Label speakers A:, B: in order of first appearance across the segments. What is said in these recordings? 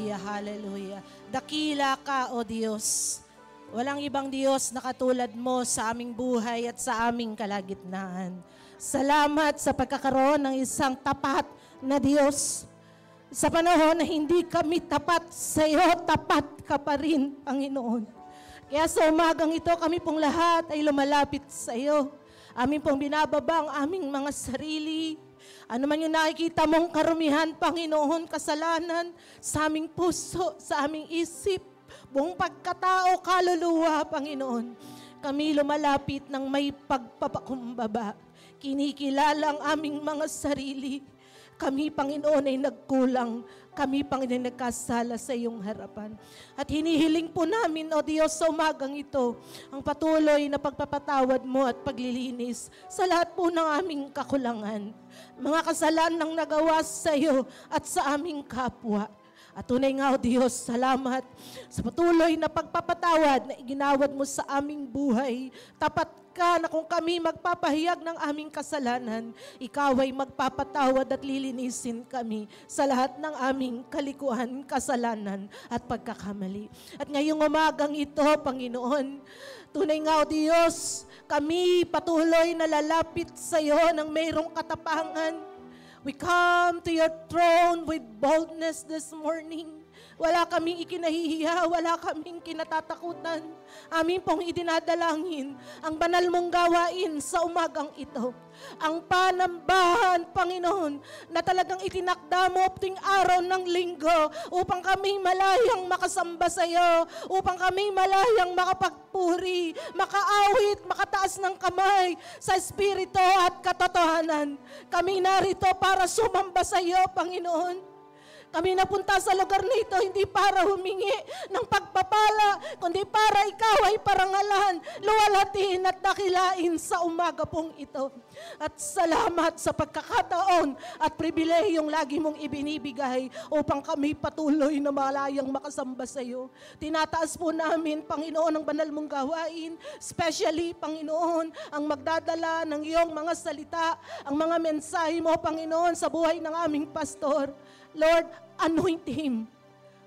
A: Hallelujah, hallelujah. Dakila ka, O Diyos. Walang ibang Diyos na katulad mo sa aming buhay at sa aming kalagitnaan. Salamat sa pagkakaroon ng isang tapat na Diyos. Sa panahon na hindi kami tapat sa iyo, tapat ka pa rin, Panginoon. Kaya sa umagang ito, kami pong lahat ay lumalapit sa iyo. Amin pong binababa ang aming mga sarili. Ano man yung nakikita mong karumihan, Panginoon, kasalanan sa aming puso, sa aming isip, buong pagkatao, kaluluwa, Panginoon. Kami lumalapit ng may pagpapakumbaba. Kinikilala ang aming mga sarili. Kami, Panginoon, ay nagkulang. Kami, Panginoon, nagkasala sa iyong harapan. At hinihiling po namin, O Diyos, sa umagang ito, ang patuloy na pagpapatawad mo at paglilinis sa lahat po ng aming kakulangan. Mga kasalanang nagawa sa iyo at sa aming kapwa. At tunay nga, O Diyos, salamat sa patuloy na pagpapatawad na iginawad mo sa aming buhay. Tapat ka na kung kami magpapahayag ng aming kasalanan, ikaw ay magpapatawad at lilinisin kami sa lahat ng aming kalikuan, kasalanan at pagkakamali. At ngayong umagang ito, Panginoon, tunay nga, O Diyos, kami patuloy na lalapit sa iyo ng mayroong katapangan. We come to your throne with boldness this morning. Wala kaming ikinahihiya, wala kaming kinatatakutan. Amin pong idinadalangin ang banal mong gawain sa umagang ito. Ang panambahan, Panginoon, na talagang itinakda mo tuwing araw ng linggo upang kami malayang makasamba sa iyo, upang kami malayang makapagpuri, makaawit, makataas ng kamay sa Espiritu at katotohanan. Kami narito para sumamba sa iyo, Panginoon. Kami napunta sa lugar na ito hindi para humingi ng pagpapala, kundi para ikaw ay parangalan, luwalhatiin at dakilain sa umaga pong ito. At salamat sa pagkakataon at pribilehiyong lagi mong ibinibigay upang kami patuloy na malayang makasamba sa iyo. Tinataas po namin, Panginoon, ang banal mong gawain, especially, Panginoon, ang magdadala ng iyong mga salita, ang mga mensahe mo, Panginoon, sa buhay ng aming pastor. Lord, anoint him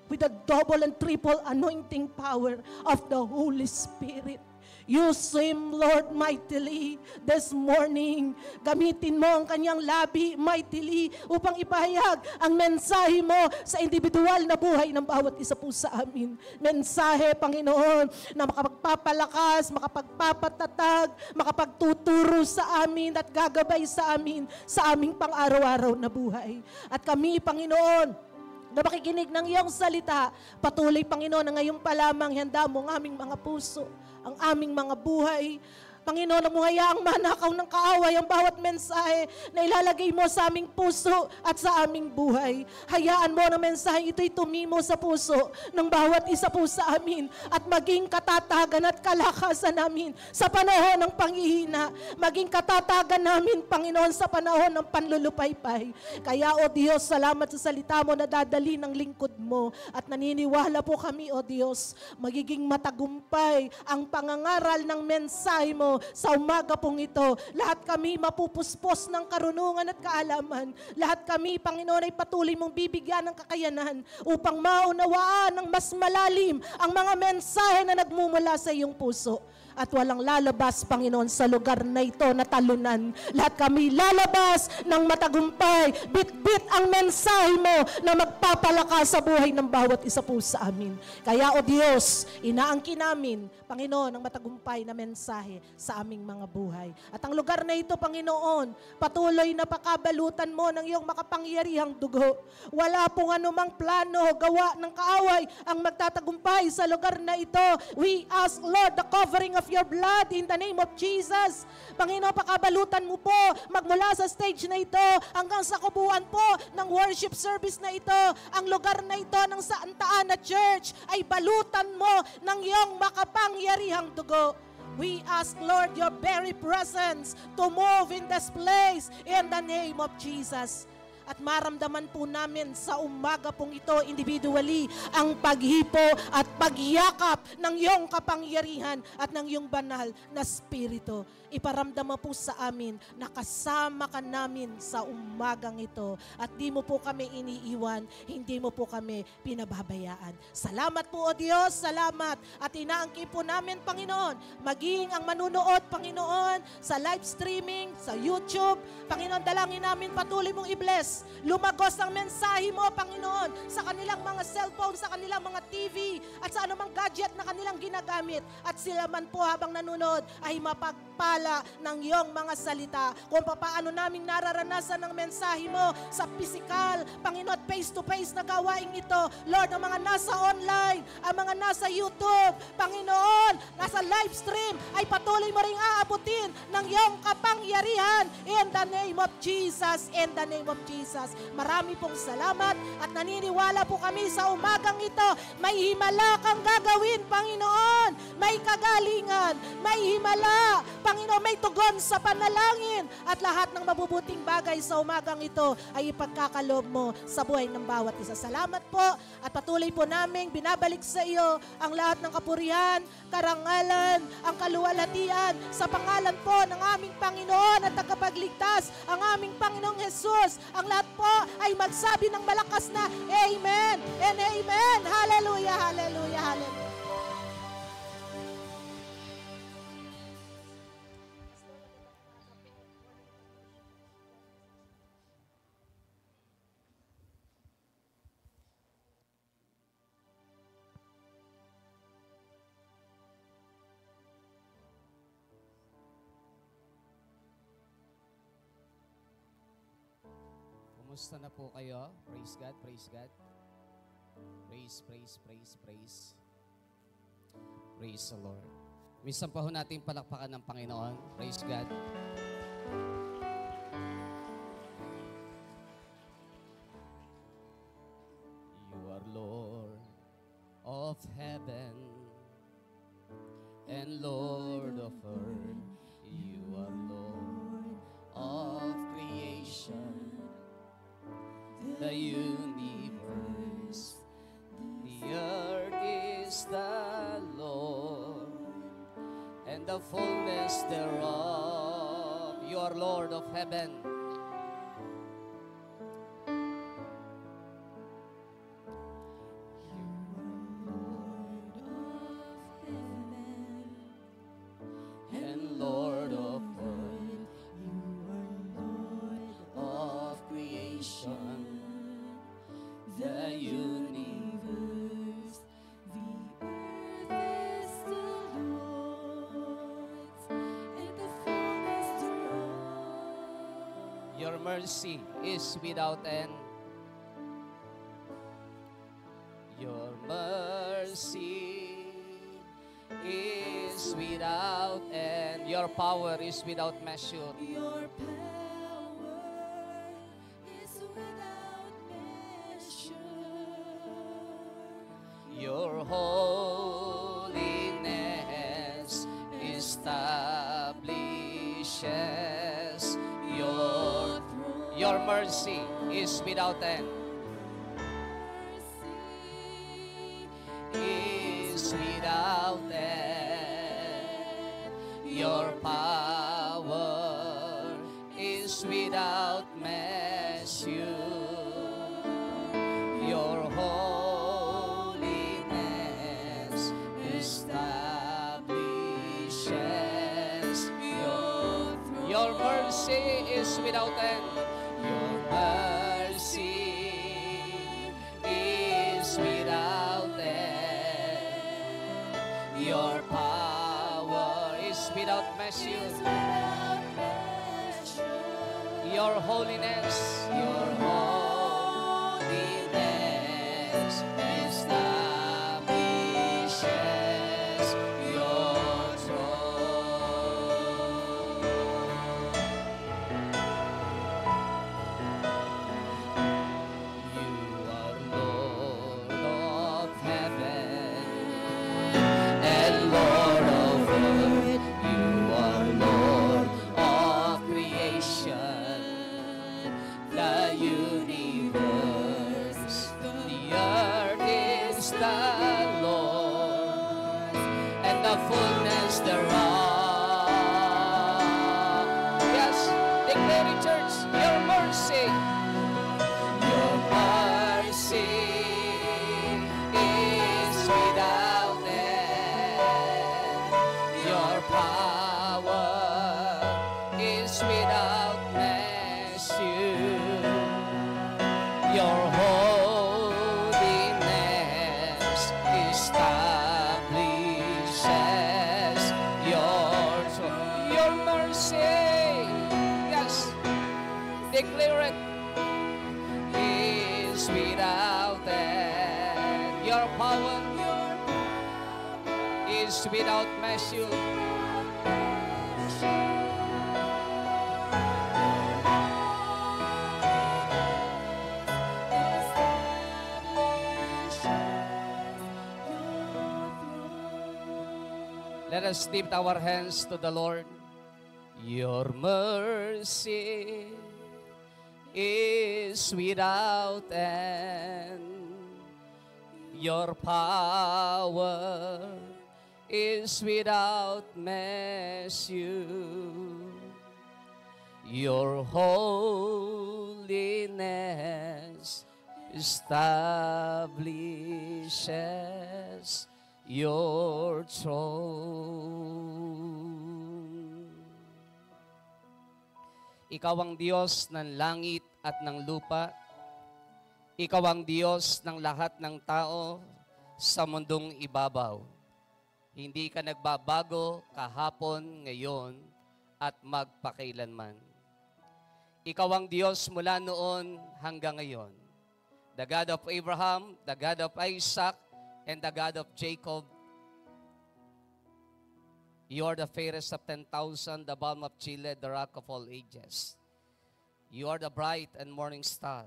A: with the double and triple anointing power of the Holy Spirit. Use him, Lord, mightily this morning. Gamitin mo ang kanyang labi mightily upang ipahayag ang mensahe mo sa individual na buhay ng bawat isa po sa amin. Mensahe, Panginoon, na makapagpapalakas, makapagpapatatag, makapagtuturo sa amin at gagabay sa amin sa aming pang-araw-araw na buhay. At kami, Panginoon, na makikinig ng iyong salita, patuloy, Panginoon, na ngayon pa lamang handa mo ang aming mga puso, ang aming mga buhay. Panginoon, mo hayaang manakaw ng kaaway ang bawat mensahe na ilalagay mo sa aming puso at sa aming buhay. Hayaan mo na mensahe ito'y tumimo sa puso ng bawat isa po sa amin at maging katatagan at kalakasan namin sa panahon ng panghihina. Maging katatagan namin, Panginoon, sa panahon ng panlulupaypay. Kaya, O Diyos, salamat sa salita mo na dadali ng lingkod mo at naniniwala po kami, O Diyos, magiging matagumpay ang pangangaral ng mensahe mo sa umaga pong ito. Lahat kami mapupuspos ng karunungan at kaalaman. Lahat kami, Panginoon, ay patuloy mong bibigyan ng kakayanan upang maunawaan ng mas malalim ang mga mensahe na nagmumula sa iyong puso. At walang lalabas, Panginoon, sa lugar na ito na talunan. Lahat kami lalabas ng matagumpay. Bit-bit ang mensahe mo na magpapalakas sa buhay ng bawat isa po sa amin. Kaya, O Diyos, inaangkin namin, Panginoon, ang matagumpay na mensahe sa aming mga buhay. At ang lugar na ito, Panginoon, patuloy na pakabalutan mo ng iyong makapangyarihang dugo. Wala pong anumang plano, gawa ng kaaway ang magtatagumpay sa lugar na ito. We ask, Lord, the covering of your blood in the name of Jesus. Panginoon, pakabalutan mo po magmula sa stage na ito hanggang sa kubuan po ng worship service na ito. Ang lugar na ito ng Santa Ana Church ay balutan mo ng iyong makapangyarihang dugo. We ask, Lord, your very presence to move in this place in the name of Jesus. at maramdaman po namin sa umaga pong ito individually ang paghipo at pagyakap ng iyong kapangyarihan at ng iyong banal na Espiritu. Iparamdam mo po sa amin na kasama ka namin sa umagang ito at di mo po kami iniiwan, hindi mo po kami pinababayaan. Salamat po o Diyos, salamat at inaangkin po namin Panginoon, maging ang manunood Panginoon sa live streaming, sa YouTube, Panginoon dalangin namin patuloy mong i-bless, lumagos ang mensahe mo Panginoon sa kanilang mga cellphone, sa kanilang mga TV at sa anumang gadget na kanilang ginagamit at sila man po habang nanonood ay mapagpala ng iyong mga salita kung paano namin nararanasan ang mensahe mo sa physical, Panginoon, face-to-face na gawain ito. Lord, ang mga nasa online, ang mga nasa YouTube, Panginoon, nasa live stream, ay patuloy mo ring aabutin ng iyong kapangyarihan in the name of Jesus, in the name of Jesus. Marami pong salamat at naniniwala po kami sa umagang ito, may himala kang gagawin, Panginoon, may kagalingan, may himala, Panginoon, may tugon sa panalangin at lahat ng mabubuting bagay sa umagang ito ay ipagkakalob mo sa buhay ng bawat isa. Salamat po at patuloy po namin binabalik sa iyo ang lahat ng kapurihan, karangalan, ang kaluwalhatian sa pangalan po ng aming Panginoon at tagapagligtas, ang aming Panginoong Jesus. Ang lahat po ay magsabi ng malakas na Amen and Amen. Hallelujah, hallelujah, hallelujah.
B: Kumusta na po kayo? Praise God, praise God. Praise, praise, praise, praise. Praise the Lord. Minsan pa ho natin palakpakan ng Panginoon. Praise God. You are Lord of heaven and Lord of earth. You are Lord of creation. The universe, the earth is the Lord, and the fullness thereof. You are Lord of heaven. And Lord of earth, you are Lord of creation. The universe, the earth is the Lord's, and the fullness thereof. Your mercy is without end. Your mercy is without end. Your power is without measure. Your Your holiness establishes your mercy is without end. Is without end. Your power is without measure. Your Your mercy is without end. Your mercy is without end. Your power is without measure. Your holiness establishes your you is the Lord, and the fullness thereof. Yes, declare it, church, your mercy. Your mercy is without end. Your power is without measure. Your holiness establishes your mercy. Yes, declare it. Is without end. Your power is without measure. Let us lift our hands to the Lord. Your mercy is without end. Your power is without measure. Your holiness establishes your throne. Ikaw ang Diyos ng langit at ng lupa. Ikaw ang Diyos ng lahat ng tao sa mundong ibabaw. Hindi ka nagbabago kahapon, ngayon, at magpakailanman. Ikaw ang Diyos mula noon hanggang ngayon. The God of Abraham, the God of Isaac, and the God of Jacob. You are the fairest of 10,000, the balm of Gilead, the rock of all ages. You are the bright and morning star,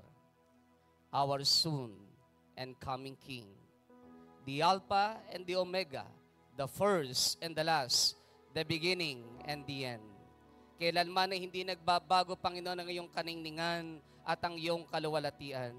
B: our soon and coming King. The Alpha and the Omega, the first and the last, the beginning and the end. Kailanman ay hindi nagbabago, Panginoon, ang iyong kaningningan at ang iyong kaluwalhatian.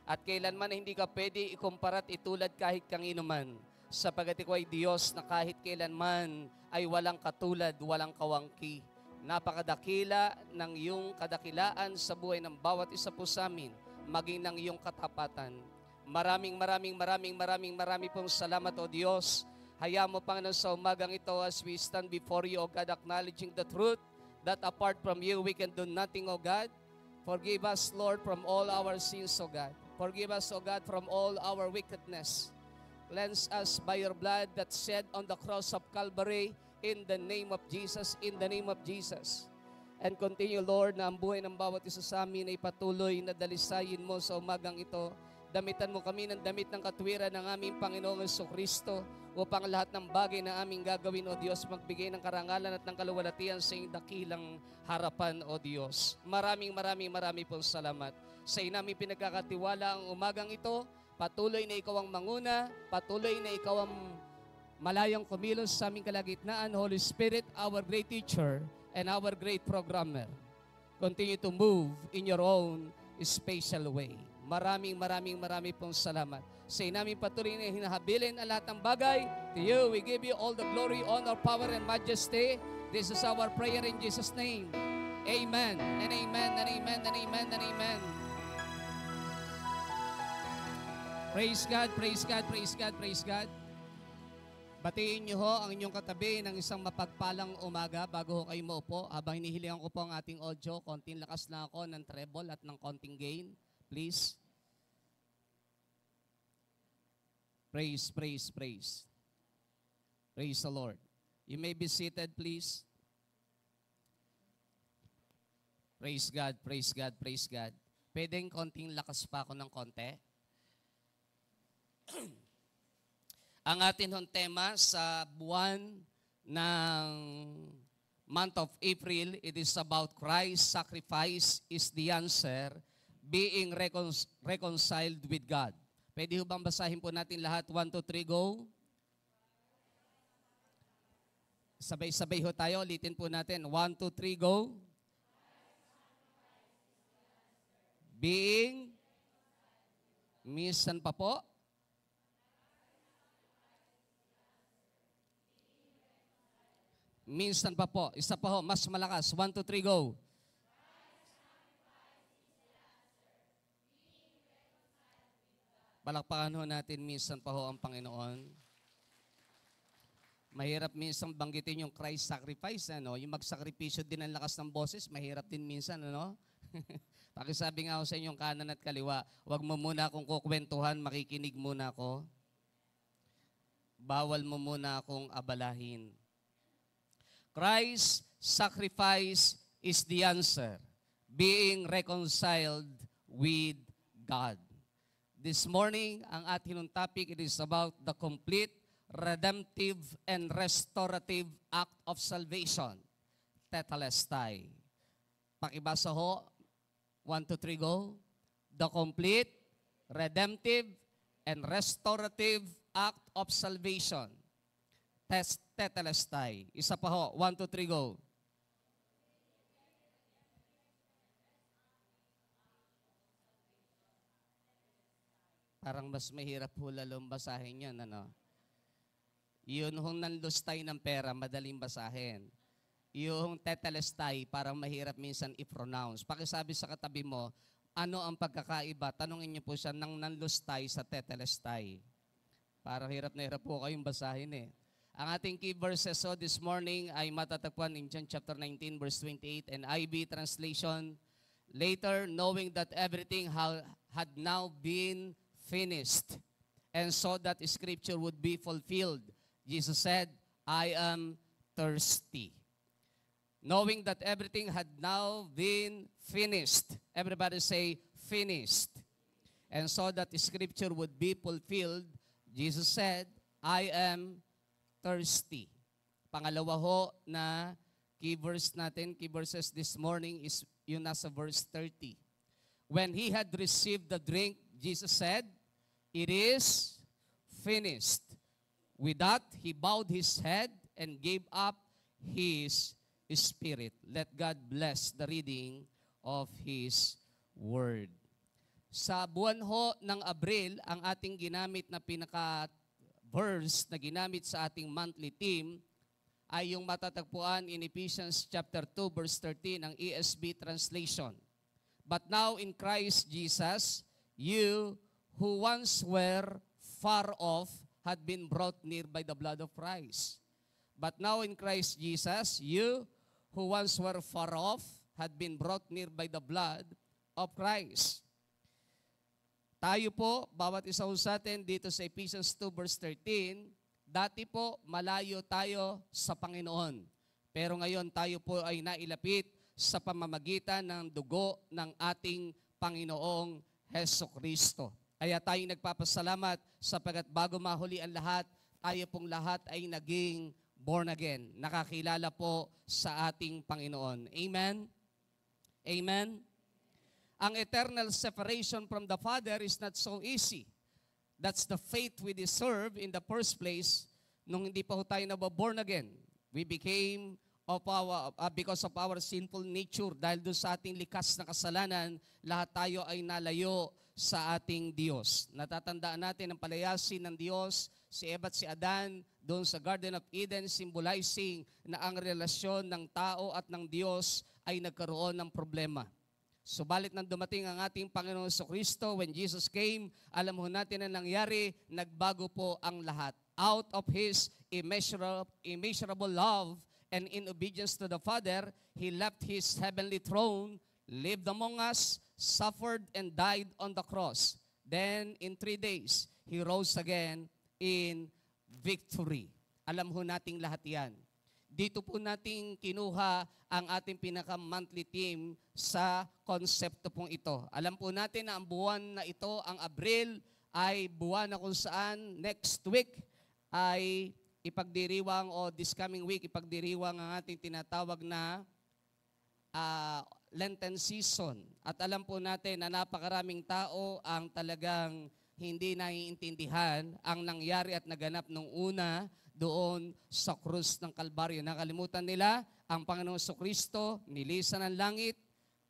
B: At kailanman ay hindi ka pwede ikumpara at itulad kahit kanino man, sapagat ikaw ay Diyos na kahit kailanman ay walang katulad, walang kawangki. Napakadakila ng iyong kadakilaan sa buhay ng bawat isa po sa amin, maging ng iyong katapatan. Maraming pong salamat, O Diyos. Hayaan mo, Panginoon, sa umagang ito as we stand before you, O God, acknowledging the truth that apart from you, we can do nothing, O God. Forgive us, Lord, from all our sins, O God. Forgive us, O God, from all our wickedness. Cleanse us by your blood that shed on the cross of Calvary in the name of Jesus, in the name of Jesus. And continue, Lord, na ang buhay ng bawat isa sa amin ay patuloy na dalisayin mo sa umagang ito. Damitan mo kami ng damit ng katwiran ng aming Panginoong Jesucristo upang lahat ng bagay na aming gagawin, O Diyos, magbigay ng karangalan at ng kaluwalhatian sa iyong dakilang harapan, O Diyos. Maraming pong salamat. Sa iyo namin pinagkakatiwala ang umagang ito. Patuloy na ikaw ang manguna, patuloy na ikaw ang malayang kumilos sa aming kalagitnaan. Holy Spirit, our great teacher and our great programmer, continue to move in your own special way. Maraming pong salamat. Sa namin patuloy na hinahabilin ang lahat ng bagay. To you, we give you all the glory, honor, power, and majesty. This is our prayer in Jesus' name. Amen, and amen, and amen, and amen, and amen. Praise God, praise God, praise God, praise God. Batiin niyo ho ang inyong katabi ng isang mapagpalang umaga bago ho kayo maupo. Habang hinihilingan ko po ang ating audio, konting lakas na ako ng treble at ng konting gain. Please. Praise, praise, praise. Praise the Lord. You may be seated, please. Praise God, praise God, praise God. Pwedeng konting lakas pa ako ng konti. Ang atin hong tema sa buwan ng month of April, it is about Christ's sacrifice is the answer, being reconciled with God. Pwede ho bang basahin po natin lahat? 1, 2, 3, go. Sabay-sabay ho tayo, ulitin po natin. 1, 2, 3, go. Being, minsan pa po. Minsan pa po. Isa pa ho, mas malakas. 1, 2, 3, go. Palakpakan ho natin minsan pa ho ang Panginoon. Mahirap minsan banggitin yung Christ sacrifice, ano? Yung magsakripisyo din ang lakas ng boses, mahirap din minsan, ano? Pakisabi nga ako sa inyong kanan at kaliwa, huwag mo muna akong kukwentuhan, makikinig muna ako. Bawal mo muna akong abalahin. Christ's sacrifice is the answer, being reconciled with God. This morning, ang ating topic, it is about the complete, redemptive, and restorative act of salvation. Tetelestai. Pakibasa ho. 1, 2, 3, go. The complete, redemptive, and restorative act of salvation. Tetelestai. Isa pa ho. 1, 2, 3, go. Parang mas mahirap po lalong basahin yan, ano? Yun hong nanlustay ng pera, madaling basahin. Yung tetelestai, parang mahirap minsan i-pronounce. Pakisabi sa katabi mo, ano ang pagkakaiba? Tanungin niyo po siya ng nanlustay sa tetelestai. Parang hirap na hirap po kayong basahin eh. Ang ating key verses this morning ay matatagpuan in John chapter 19 verse 28 and IB translation. Later, knowing that everything had now been finished, and so that scripture would be fulfilled, Jesus said, I am thirsty. Knowing that everything had now been finished. Everybody say, finished. And so that scripture would be fulfilled, Jesus said, I am thirsty. Pangalawa ho na key verse natin, key verses this morning is yung nasa verse 30. When he had received the drink, Jesus said, it is finished. With that, he bowed his head and gave up his spirit. Let God bless the reading of His Word. Sa buwan ho ng Abril, ang ating ginamit na pinaka-verse na ginamit sa ating monthly theme ay yung matatagpuan in Ephesians chapter 2 verse 13 ng ESV translation. But now in Christ Jesus, you who once were far off had been brought near by the blood of Christ. But now in Christ Jesus, you who once were far off had been brought near by the blood of Christ. Tayo po, bawat isa sa atin dito sa Ephesians 2 verse 13, dati po malayo tayo sa Panginoon. Pero ngayon tayo po ay nailapit sa pamamagitan ng dugo ng ating Panginoong Hesukristo. Kaya tayo nagpapasalamat sapagkat bago mahuli ang lahat, tayo pong lahat ay naging born again. Nakakilala po sa ating Panginoon. Amen? Amen? Ang eternal separation from the Father is not so easy. That's the faith we deserve in the first place nung hindi pa tayo nababorn again. We became because of our sinful nature, dahil doon sa ating likas na kasalanan, lahat tayo ay nalayo sa ating Diyos. Natatandaan natin ang palayasin ng Diyos, si Eva at si Adan, doon sa Garden of Eden, symbolizing na ang relasyon ng tao at ng Diyos ay nagkaroon ng problema. Subalit nang dumating ang ating Panginoon Jesucristo, when Jesus came, alam ho natin na nangyari, nagbago po ang lahat. Out of His immeasurable love and in obedience to the Father, He left His heavenly throne, lived among us, suffered and died on the cross. Then, in 3 days, He rose again in victory. Alam ho nating lahat yan. Dito po nating kinuha ang ating pinaka-monthly theme sa konsepto pong ito. Alam po natin na ang buwan na ito, ang Abril, ay buwan na kung saan next week ay ipagdiriwang o this coming week ipagdiriwang ang ating tinatawag na Lenten season. At alam po natin na napakaraming tao ang talagang hindi naiintindihan ang nangyari at naganap nung una doon sa krus ng Kalbaryo. Nakalimutan nila ang Panginoong Jesucristo, nilisan ng langit,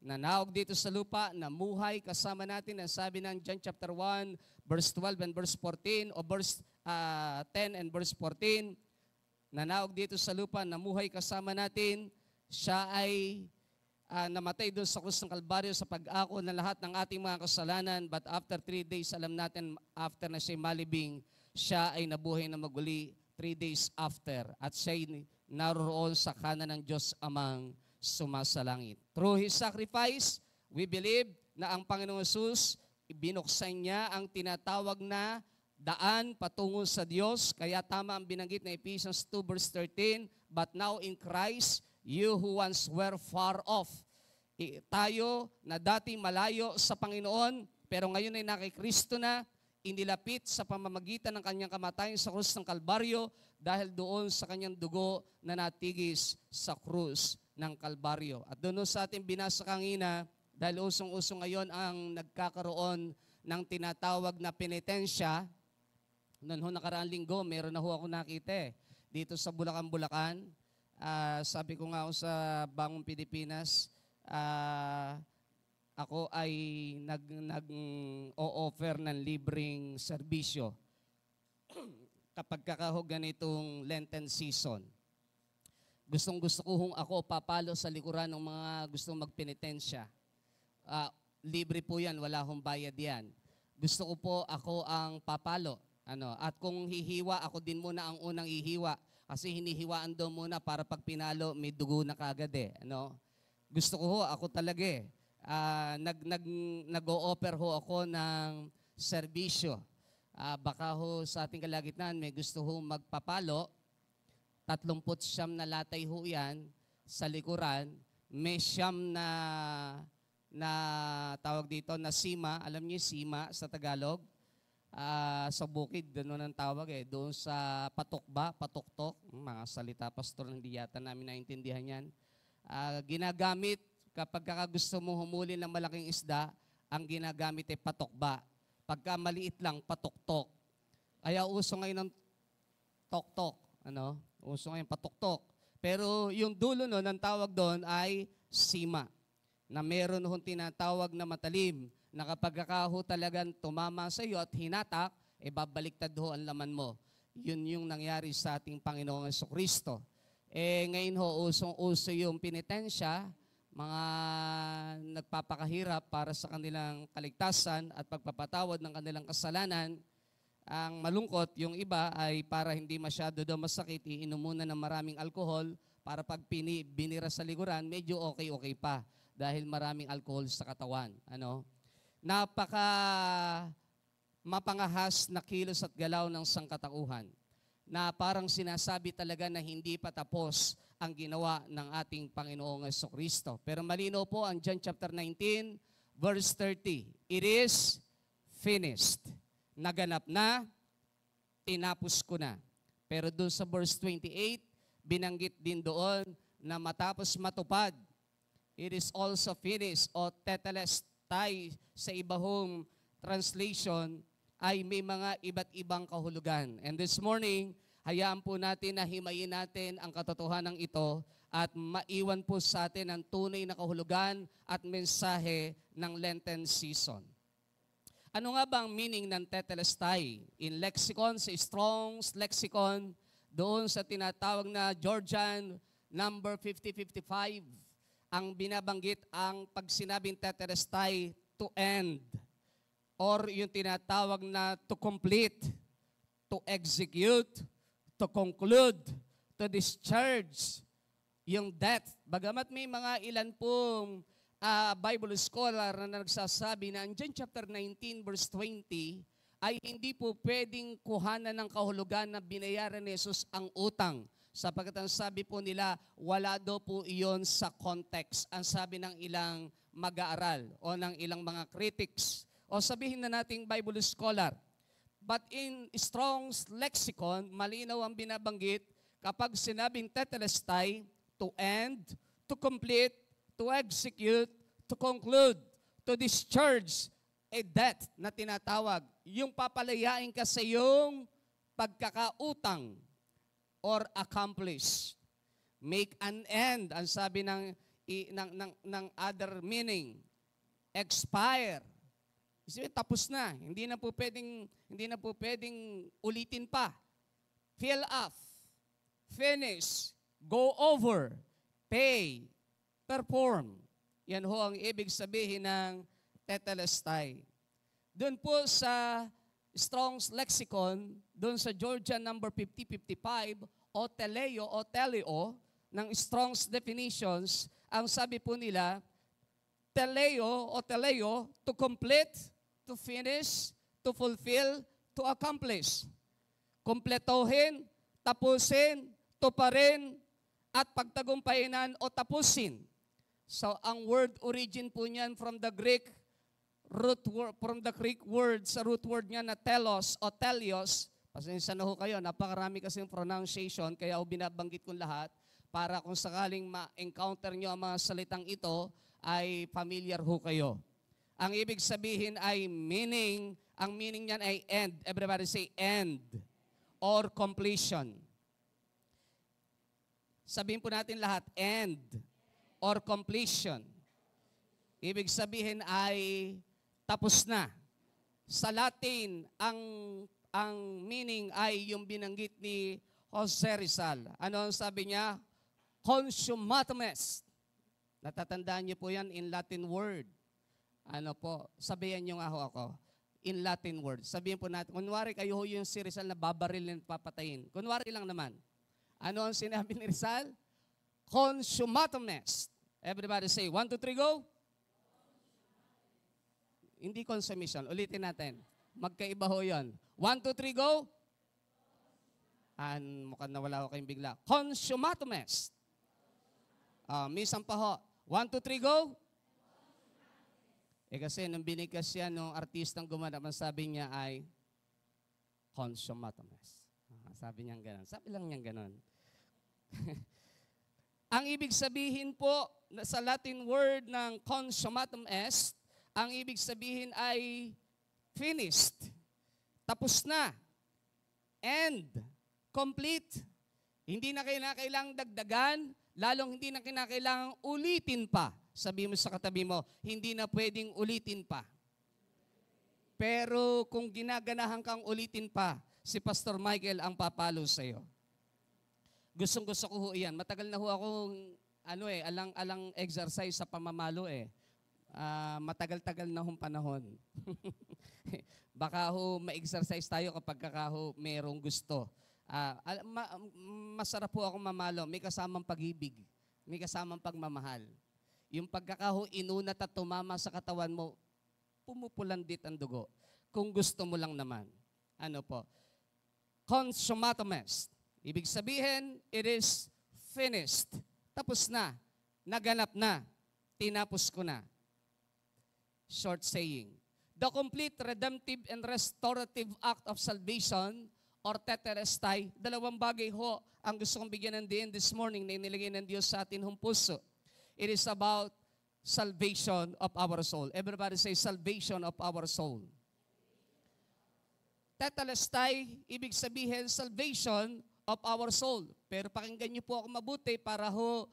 B: nanawag dito sa lupa, namuhay kasama natin. Ang sabi ng John chapter 1, verse 12 and verse 14, o verse 10 and verse 14, nanaog dito sa lupa, namuhay kasama natin. Siya ay namatay doon sa krus ng Kalbaryo sa pag-ako ng lahat ng ating mga kasalanan. But after 3 days, alam natin, after na siya malibing, siya ay nabuhay na maguli 3 days after. At siya ay naroon sa kanan ng Diyos Amang sumasalangit. Through His sacrifice, we believe na ang Panginoong Jesus, binuksan niya ang tinatawag na daan patungo sa Diyos. Kaya tama ang binanggit na Ephesians 2 verse 13, but now in Christ, you who once were far off. Tayo na dati malayo sa Panginoon, pero ngayon ay nakikristo na, inilapit sa pamamagitan ng kanyang kamatayan sa krus ng Kalbaryo dahil doon sa kanyang dugo na natigis sa krus ng Kalbaryo. At doon sa ating binasa kanina, dahil usong-usong ngayon ang nagkakaroon ng tinatawag na penitensya. Noon nakaraang linggo, meron na ho ako nakita dito sa Bulacan. Sabi ko nga sa Bangong Pilipinas, ako ay nag-o-offer ng libreng serbisyo kapag kakahog ganitong Lenten season. Gustong-gusto ko hong ako papalo sa likuran ng mga gustong magpenitensya. Libre po yan, wala hong bayad yan. Gusto ko po ako ang papalo. At kung hihiwa, ako din muna ang unang hihiwa. Kasi hinihiwaan daw muna para pag pinalo, may dugo na kagad . Gusto ko ho, ako talaga nag-o-offer ho ako ng serbisyo. Baka ho sa ating kalagitnaan may gusto ho magpapalo. 39 na latay ho yan sa likuran. May siyam na tawag dito na sima. Alam niyo sima sa Tagalog? Sa bukid, doon ang tawag doon sa patuktok, mga salita pastor, hindi yata namin naintindihan yan. Ginagamit kapag gusto mo humuli ng malaking isda, ang ginagamit ay patokba. Pagka maliit lang, patuktok. Kaya uso ngayon ng toktok. Uso ngayon patuktok. Pero yung dulo nun, ang tawag doon ay sima. Na meron hong tinatawag na matalim, na kapag ho talagang tumama sa iyo at hinatak, babaliktad ho ang laman mo. Yun yung nangyari sa ating Panginoong Jesucristo. Ngayon ho, usong-uso yung penitensya, mga nagpapakahirap para sa kanilang kaligtasan at pagpapatawad ng kanilang kasalanan. Ang malungkot, yung iba ay para hindi masyado daw masakit, iinom muna ng maraming alkohol para pag binira sa likuran, medyo okay pa dahil maraming alcohol sa katawan. Napaka mapangahas na kilos at galaw ng sangkatauhan na parang sinasabi talaga na hindi pa tapos ang ginawa ng ating Panginoong Jesucristo. Pero malinaw po ang John chapter 19, verse 30. It is finished. Naganap na, tinapos ko na. Pero doon sa verse 28, binanggit din doon na matapos matupad, it is also finished o tetelestai sa ibahong translation ay may mga iba't ibang kahulugan. And this morning, hayaan po natin na himayin natin ang katotohanan ito at maiwan po sa atin ang tunay na kahulugan at mensahe ng Lenten season. Ano nga ba ang meaning ng tetelestai? In lexicon, sa Strong's Lexicon, doon sa tinatawag na Georgian number 5055, ang binabanggit ang pag sinabing tetelestai, to end, or yung tinatawag na to complete, to execute, to conclude, to discharge, yung death. Bagamat may mga ilan pong Bible scholar na nagsasabi na ang John chapter 19 verse 20 ay hindi po pwedeng kuhanan ng kahulugan na binayaran ni Jesus ang utang. Sapagkat ang sabi po nila, wala daw po iyon sa context. Ang sabi ng ilang mag-aaral o ng ilang mga critics o sabihin na nating Bible scholar. But in Strong's Lexicon, malinaw ang binabanggit kapag sinabing tetelestai, to end, to complete, to execute, to conclude, to discharge a debt na tinatawag. Yung papalayain ka sa iyong pagkakautang or accomplish. Make an end, ang sabi ng other meaning. Expire. Isipin, tapos na. Hindi na po pwedeng ulitin pa. Fill off. finish, go over, pay, perform. Yan ho ang ibig sabihin ng tetelestai. Doon po sa Strong's Lexicon, doon sa Georgian number 5055, o teleo, ng Strong's definitions, ang sabi po nila, teleo, to complete, to finish, to fulfill, to accomplish. Kompletohin, tapusin, tuparin, at pagtagumpayanan o tapusin. So, ang word origin po niyan from the Greek word, sa root word niya na telos o telios. Pasensya na ho kayo, napakarami kasing pronunciation, kaya ho binabanggit kong lahat para kung sakaling ma-encounter nyo ang mga salitang ito, ay familiar ho kayo. Ang ibig sabihin ay meaning, ang meaning niyan ay end. Everybody say end or completion. Sabihin po natin lahat, end or completion. Ibig sabihin ay tapos na. Sa Latin, ang meaning ay yung binanggit ni Jose Rizal. Ano ang sabi niya? Consummatum est. Natatandaan niyo po yan in Latin word. Ano po, sabihan niyo nga ho ako. In Latin word. Sabihin po natin, kunwari kayo ho yung si Rizal na babarilin at papatayin. Kunwari lang naman. Ano ang sinabi ni Rizal? Consummatum est. Everybody say, 1, 2, 3, go. Hindi consummation. Ulitin natin. Magkaiba ho yun. 1, 2, 3, go. Mukhang nawala ko kayong bigla. Consummatum est. Minsan pa ho. 1, 2, 3, go. Kasi nung binigkas siya nung artistang gumanap, ang sabi niya ay consummatum est. Sabi niya gano'n. Sabi lang niya gano'n. Ang ibig sabihin po sa Latin word ng consummatum est, ang ibig sabihin ay finished, tapos na, end, complete. Hindi na kailangang dagdagan, lalong hindi na kailangang ulitin pa. Sabi mo sa katabi mo, hindi na pwedeng ulitin pa. Pero kung ginaganahan kang ulitin pa, si Pastor Michael ang papalo sa iyo. Gustong-gusto ko ho iyan. Matagal na ho akong alang-alang exercise sa pamamalo eh. Matagal-tagal na hong panahon. Baka ho ma-exercise tayo kapag kakaho merong gusto. Masarap po ako mamalo. May kasamang pag-ibig. May kasamang pagmamahal. Yung pagkakaho inunat at tumama sa katawan mo, pumupulandit ang dugo. Kung gusto mo lang naman. Ano po? Consummatum est. Ibig sabihin, it is finished. Tapos na. Naganap na. Tinapos ko na. Short saying. The complete redemptive and restorative act of salvation or tetelestai, dalawang bagay ho ang gusto kong bigyan ng diin this morning na inilagay ng Diyos sa atin hong puso. It is about salvation of our soul. Everybody say salvation of our soul. Tetelestai, ibig sabihin salvation of our soul. Pero pakinggan niyo po ako mabuti para ho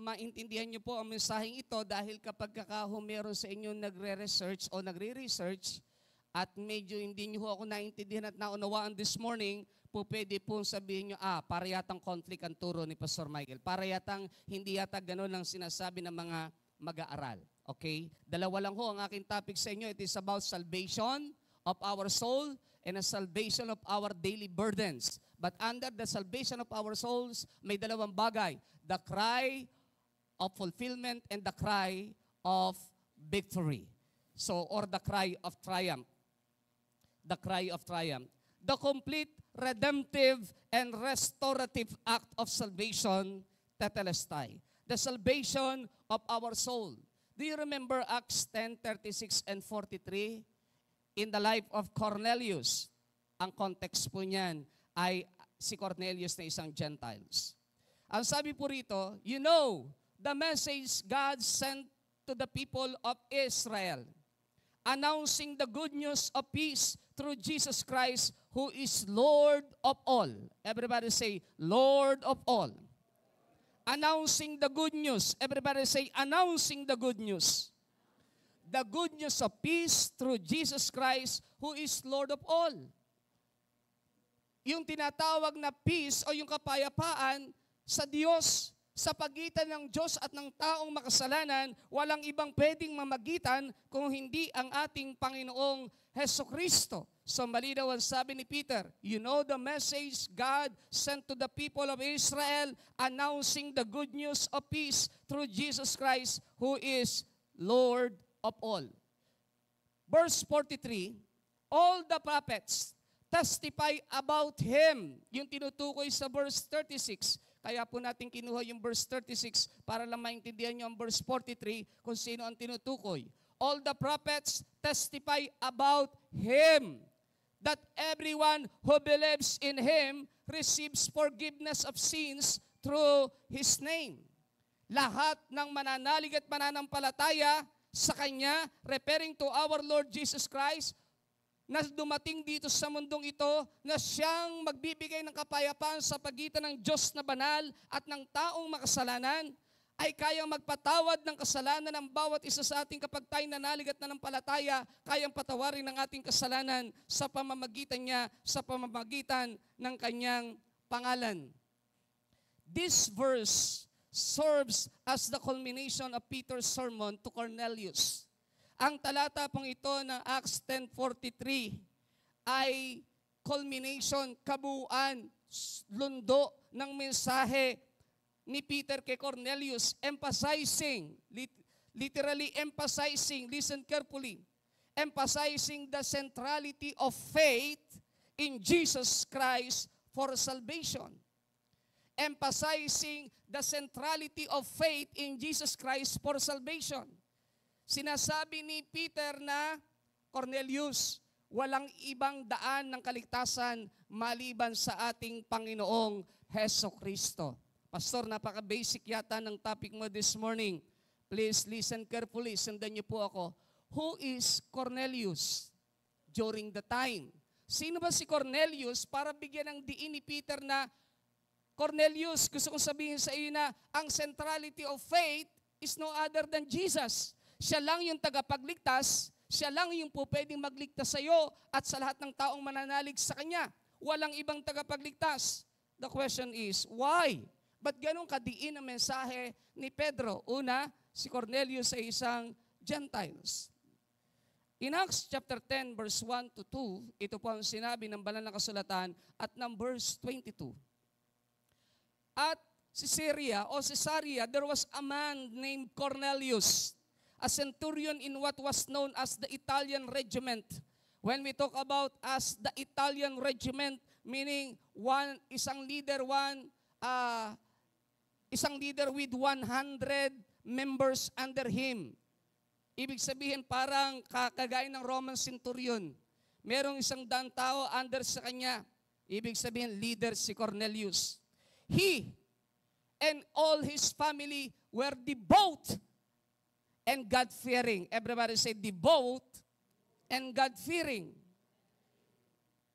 B: maintindihan niyo po ang mensaheng ito dahil kapag kakaho meron sa inyo nagre-research o nagre-research at medyo hindi niyo ho ako naintindihan at naunawaan this morning, po pwede po sabihin niyo, para yatang conflict ang turo ni Pastor Michael. Para yatang hindi yata ganun ang sinasabi ng mga mag-aaral. Okay? Dalawa lang ho ang aking topic sa inyo. It is about salvation of our soul and a salvation of our daily burdens. But under the salvation of our souls, may dalawang bagay. The cry of fulfillment and the cry of victory. So, or the cry of triumph. The cry of triumph. The complete redemptive and restorative act of salvation, tetelestai. The salvation of our soul. Do you remember Acts 10:36 and 43? In the life of Cornelius, ang context po niyan ay si Cornelius na isang Gentiles. Ang sabi po rito, you know, the message God sent to the people of Israel, announcing the good news of peace through Jesus Christ, who is Lord of all. Everybody say, Lord of all. Announcing the good news. Everybody say, announcing the good news. The good news of peace through Jesus Christ, who is Lord of all.
C: yung tinatawag na peace o yung kapayapaan sa Diyos. Sa pagitan ng Diyos at ng taong makasalanan, walang ibang pwedeng mamagitan kung hindi ang ating Panginoong Hesukristo. So malinaw ang sabi ni Peter, you know the message God sent to the people of Israel, announcing the good news of peace through Jesus Christ, who is Lord of all. Verse 43, all the prophets testify about Him. Yung tinutukoy sa verse 36. Kaya po natin kinuha yung verse 36 para lang maintindihan nyo ang verse 43 kung sino ang tinutukoy. All the prophets testify about Him, that everyone who believes in Him receives forgiveness of sins through His name. Lahat ng mananalig at mananampalataya sa Kanya, referring to our Lord Jesus Christ, na dumating dito sa mundong ito, na siyang magbibigay ng kapayapaan sa pagitan ng Diyos na banal at ng taong makasalanan, ay kayang magpatawad ng kasalanan ng bawat isa sa ating kapag tayo nanalig at nanampalataya, kayang patawarin ng ating kasalanan sa pamamagitan niya, sa pamamagitan ng kanyang pangalan. This verse serves as the culmination of Peter's sermon to Cornelius. Ang talata pong ito ng Acts 10:43 ay culmination, kabuuan, lundo ng mensahe ni Peter kay Cornelius, emphasizing, literally emphasizing, listen carefully, emphasizing the centrality of faith in Jesus Christ for salvation. Emphasizing the centrality of faith in Jesus Christ for salvation. Sinasabi ni Peter na, Cornelius, walang ibang daan ng kaligtasan maliban sa ating Panginoong Hesukristo. Pastor, napaka-basic yata ng topic mo this morning. Please listen carefully. Sundan niyo po ako. Who is Cornelius during the time? Sino ba si Cornelius para bigyan ng diin ni Peter na, Cornelius, gusto kong sabihin sa iyo na ang centrality of faith is no other than Jesus. Siya lang yung tagapagligtas, siya lang yung po pwedeng magligtas sa iyo at sa lahat ng taong mananalig sa Kanya. Walang ibang tagapagligtas. The question is, why? Ba't ganun kadiin ang mensahe ni Pedro? Una, si Cornelius ay isang Gentiles. In Acts chapter 10, verse 1 to 2, ito po ang sinabi ng banal na kasulatan at ng verse 22. At Caesarea, there was a man named Cornelius, a centurion in what was known as the Italian regiment. When we talk about as the Italian regiment, meaning isang leader with 100 members under him. Ibig sabihin parang kagaya ng Roman centurion. Merong 100 tao under sa kanya. Ibig sabihin leader si Cornelius. He and all his family were devout and God-fearing. Everybody say devout and God-fearing.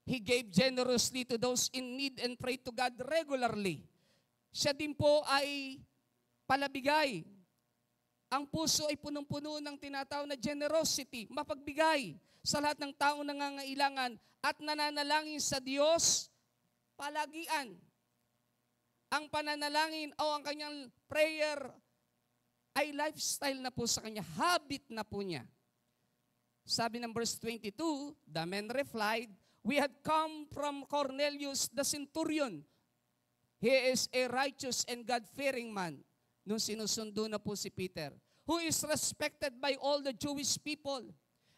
C: He gave generously to those in need and prayed to God regularly. Siya din po ay palabigay. Ang puso ay punong-puno ng tinatawag na generosity, mapagbigay sa lahat ng taong nangangailangan at nananalangin sa Diyos palagian. Ang pananalangin o ang kanyang prayer ay lifestyle na po sa kanya, habit na po niya. Sabi ng verse 22, the men replied, we had come from Cornelius the centurion. He is a righteous and God-fearing man. Nung sinusundo na po si Peter, who is respected by all the Jewish people.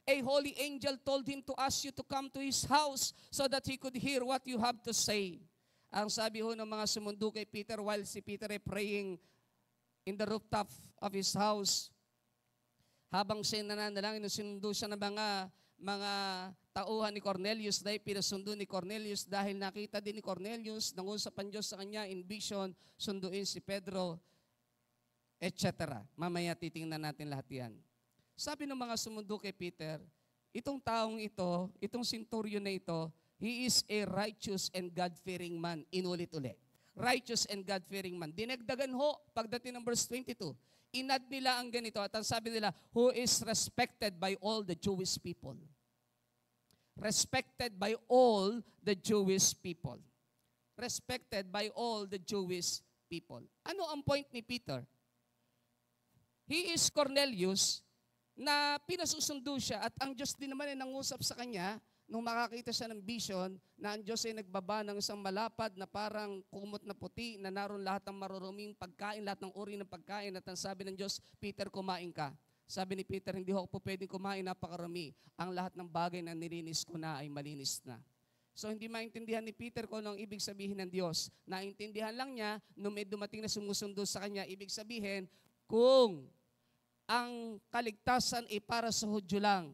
C: A holy angel told him to ask you to come to his house so that he could hear what you have to say. Ang sabi ho ng mga sumundo kay Peter while si Peter ay praying in the rooftop of his house, habang siya nananalangin, sinundo siya ng mga tauhan ni Cornelius dahil pinasundo ni Cornelius dahil nakita din ni Cornelius, nangusap ang Diyos sa kanya in vision, sunduin si Pedro, etc. Mamaya titingnan natin lahat yan. Sabi ng mga sumundo kay Peter, itong taong ito, itong centurion na ito, he is a righteous and God-fearing man. Inulit-ulit. Righteous and God-fearing man. Dinagdagan ho, pagdating ng verse 22, inad nila ang ganito at ang sabi nila, who is respected by all the Jewish people. respected by all the Jewish people. Respected by all the Jewish people. Ano ang point ni Peter? He is Cornelius na pinasusundo siya at ang Diyos din naman ay nangusap sa kanya nung makakita siya ng vision na ang Diyos ay nagbaba ng isang malapad na parang kumot na puti na naroon lahat ng maruruming pagkain, lahat ng uri ng pagkain at ang sabi ng Diyos, Peter, kumain ka. Sabi ni Peter, hindi ako po pwedeng kumain, napakarami. Ang lahat ng bagay na nilinis ko na ay malinis na. So hindi maintindihan ni Peter kung anong ibig sabihin ng Diyos. Naintindihan lang niya nung may dumating na sumusundo sa kanya, ibig sabihin, kung ang kaligtasan ay para sa Hudyo lang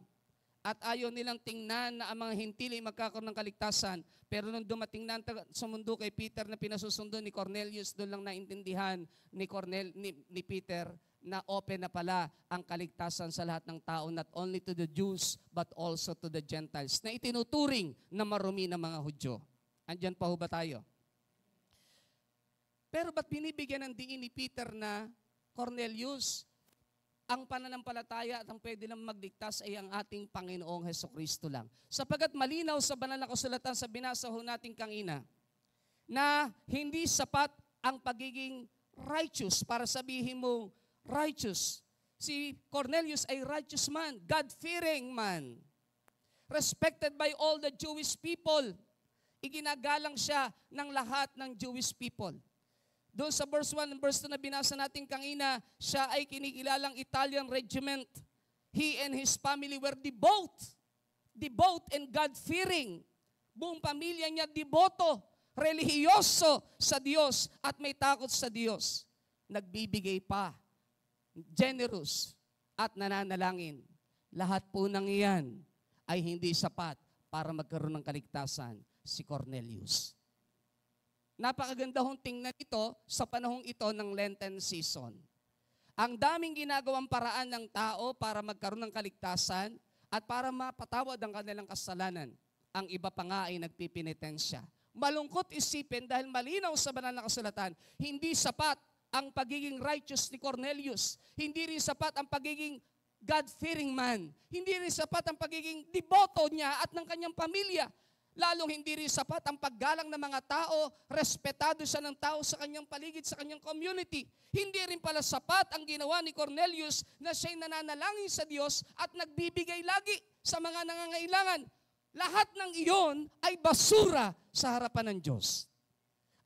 C: at ayaw nilang tingnan na ang mga hintili magkakaroon ng kaligtasan. Pero nung dumating na sumundo kay Peter na pinasusundo ni Cornelius, doon lang naintindihan ni Peter na open na pala ang kaligtasan sa lahat ng tao, not only to the Jews, but also to the Gentiles, na itinuturing na marumi ng mga Hudyo. Andyan pa ho ba tayo? Pero ba't binibigyan ng diin ni Peter na, Cornelius, ang pananampalataya at ang pwede lang magligtas ay ang ating Panginoong Hesukristo lang. Sapagat malinaw sa banal na kasulatan sa binasa ho natin kanina, na hindi sapat ang pagiging righteous para sabihin mo, righteous. Si Cornelius ay righteous man, God-fearing man. Respected by all the Jewish people. Iginagalang siya ng lahat ng Jewish people. Doon sa verse 1 and verse 2 na binasa natin kanina, siya ay kinikilalang Italian regiment. He and his family were devout and God-fearing. Buong pamilya niya deboto, relihiyoso sa Diyos at may takot sa Diyos. Nagbibigay pa, generous at nananalangin. Lahat po ng iyan ay hindi sapat para magkaroon ng kaligtasan si Cornelius. Napakaganda hong tingnan ito sa panahong ito ng Lenten season. Ang daming ginagawang paraan ng tao para magkaroon ng kaligtasan at para mapatawad ang kanilang kasalanan. Ang iba pa nga ay nagpipinitensya. Malungkot isipin dahil malinaw sa banal na kasulatan, hindi sapat ang pagiging righteous ni Cornelius. Hindi rin sapat ang pagiging God-fearing man. Hindi rin sapat ang pagiging deboto niya at ng kanyang pamilya. Lalong hindi rin sapat ang paggalang ng mga tao, respetado siya ng tao sa kanyang paligid, sa kanyang community. Hindi rin pala sapat ang ginawa ni Cornelius na siya'y nananalangin sa Diyos at nagbibigay lagi sa mga nangangailangan. Lahat ng iyon ay basura sa harapan ng Diyos.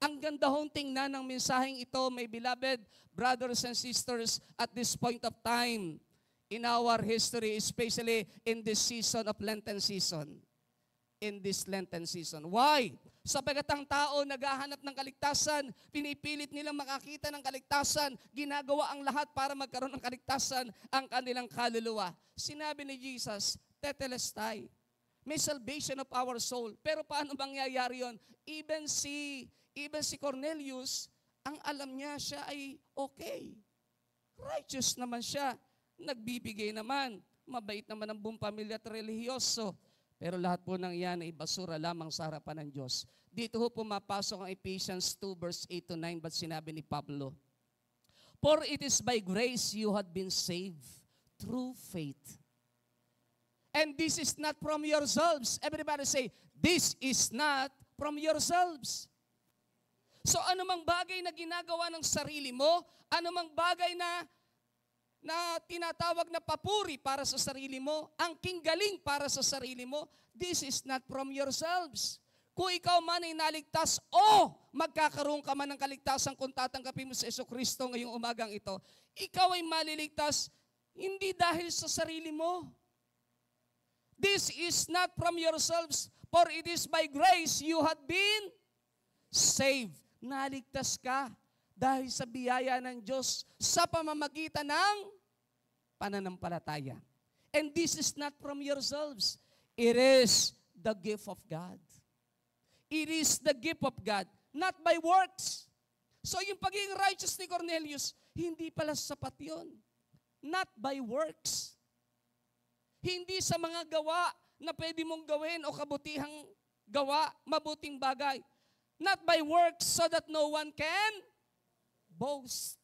C: Ang ganda hong tingnan ng mensaheng ito, my beloved brothers and sisters, at this point of time in our history, especially in this season of Lenten season. In this Lenten season. Why? Sapagat ang tao naghahanap ng kaligtasan, pinipilit nilang makakita ng kaligtasan, ginagawa ang lahat para magkaroon ng kaligtasan ang kanilang kaluluwa. Sinabi ni Jesus, tetelestai, may salvation of our soul. Pero paano mangyayari yon? Even si Cornelius, ang alam niya siya ay okay. Righteous naman siya. Nagbibigay naman. Mabait naman ang buong pamilya at relihiyoso. Pero lahat po ng iyan ay basura lamang sa harapan ng Diyos. Dito ho pumapasok ang Ephesians 2 verse 8 to 9, but sinabi ni Pablo, for it is by grace you have been saved through faith. And this is not from yourselves. Everybody say, this is not from yourselves. So anumang bagay na ginagawa ng sarili mo, anumang bagay na tinatawag na papuri para sa sarili mo, ang kinggaling para sa sarili mo, this is not from yourselves. Kung ikaw man ay naligtas, magkakaroon ka man ng kaligtasan kung tatanggapin mo sa Jesucristo ngayong umagang ito, ikaw ay maliligtas hindi dahil sa sarili mo. This is not from yourselves, for it is by grace you have been saved. Naligtas ka dahil sa biyaya ng Diyos sa pamamagitan ng pananampalataya. And this is not from yourselves. It is the gift of God. It is the gift of God, not by works. So yung pagiging righteous ni Cornelius, hindi pala sapat yun. Not by works. Hindi sa mga gawa na pwede mong gawin o kabutihang gawa, mabuting bagay. Not by works so that no one can boast.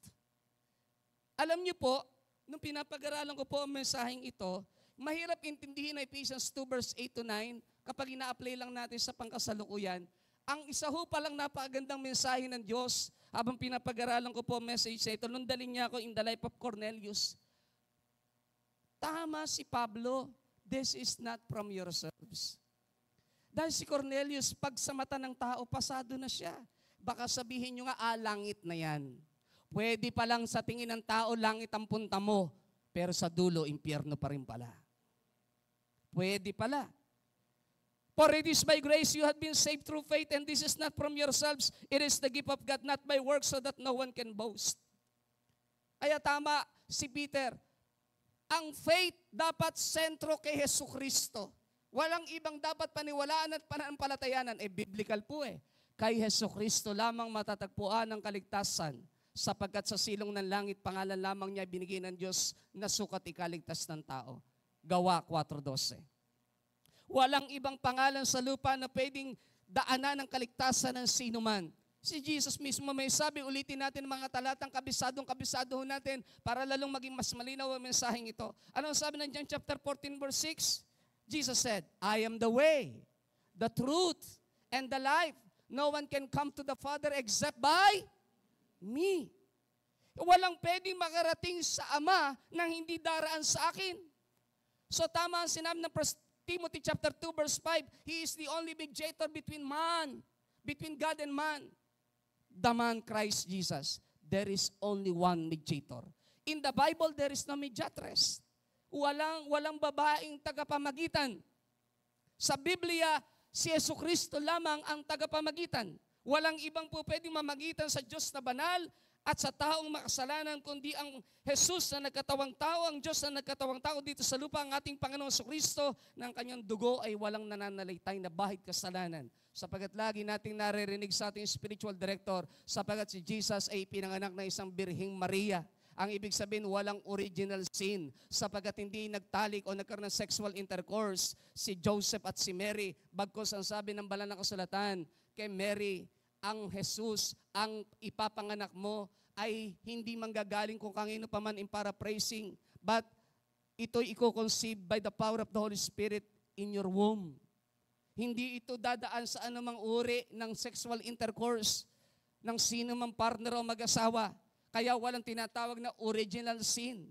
C: Alam niyo po, nung pinapag-aralan ko po ang mensaheng ito, mahirap intindihin na Ephesians 2 verse 8 to 9, kapag ina-apply lang natin sa pangkasalukuyan, ang isa ho palang napakagandang mensahe ng Diyos, habang pinapag-aralan ko po ang message sa ito, nung dalhin niya ako in the life of Cornelius, tama si Pablo, this is not from yourselves. Dahil si Cornelius, pag sa mata ng tao, pasado na siya. Baka sabihin nyo nga, langit na yan. Pwede pa lang sa tingin ng tao, langit ang punta mo, pero sa dulo, impyerno pa rin pala. Pwede pala. For it is by grace you have been saved through faith, and this is not from yourselves. It is the gift of God, not by works, so that no one can boast. Kaya tama si Peter. Ang faith dapat sentro kay Jesucristo. Walang ibang dapat paniwalaan at pananampalatayanan. Biblical po Kay Jesucristo lamang matatagpuan ang kaligtasan, sapagkat sa silong ng langit, pangalan lamang niya binigay ng Diyos na sukat ikaligtas ng tao. Gawa 4:12. Walang ibang pangalan sa lupa na pwedeng daanan ng kaligtasan ng sino man. Si Jesus mismo may sabi, ulitin natin mga talatang kabisado natin para lalong maging mas malinaw ang mensaheng ito. Anong sabi ng John chapter 14 verse 6? Jesus said, I am the way, the truth, and the life. No one can come to the Father except by me. Walang pwedeng makarating sa Ama nang hindi daraan sa akin. So tama ang sinabi ng 1 Timothy chapter 2 verse 5, He is the only mediator between God and man. The man Christ Jesus. There is only one mediator. In the Bible, there is no mediatress. Walang babaeng tagapamagitan. Sa Biblia, si Jesucristo lamang ang tagapamagitan. Walang ibang po pwedeng mamagitan sa Diyos na banal at sa taong makasalanan, kundi ang Jesus na nagkatawang tao, ang Diyos na nagkatawang tao dito sa lupa, ang ating Panginoong Jesucristo, ng kanyang dugo ay walang nananalaytay na bahid kasalanan. Sapagkat lagi nating naririnig sa ating spiritual director, sapagkat si Jesus ay pinanganak na isang Birheng Maria. Ang ibig sabihin, walang original sin, sapagkat hindi nagtalik o nagkaroon ng sexual intercourse si Joseph at si Mary. Bagkus ang sabi ng banal na kasulatan kay Mary, ang Jesus, ang ipapanganak mo ay hindi manggagaling kung kanino pa man in paraphrasing, but ito'y i-conceive by the power of the Holy Spirit in your womb. Hindi ito dadaan sa anumang uri ng sexual intercourse ng sino mang partner o mag-asawa. Kaya walang tinatawag na original sin.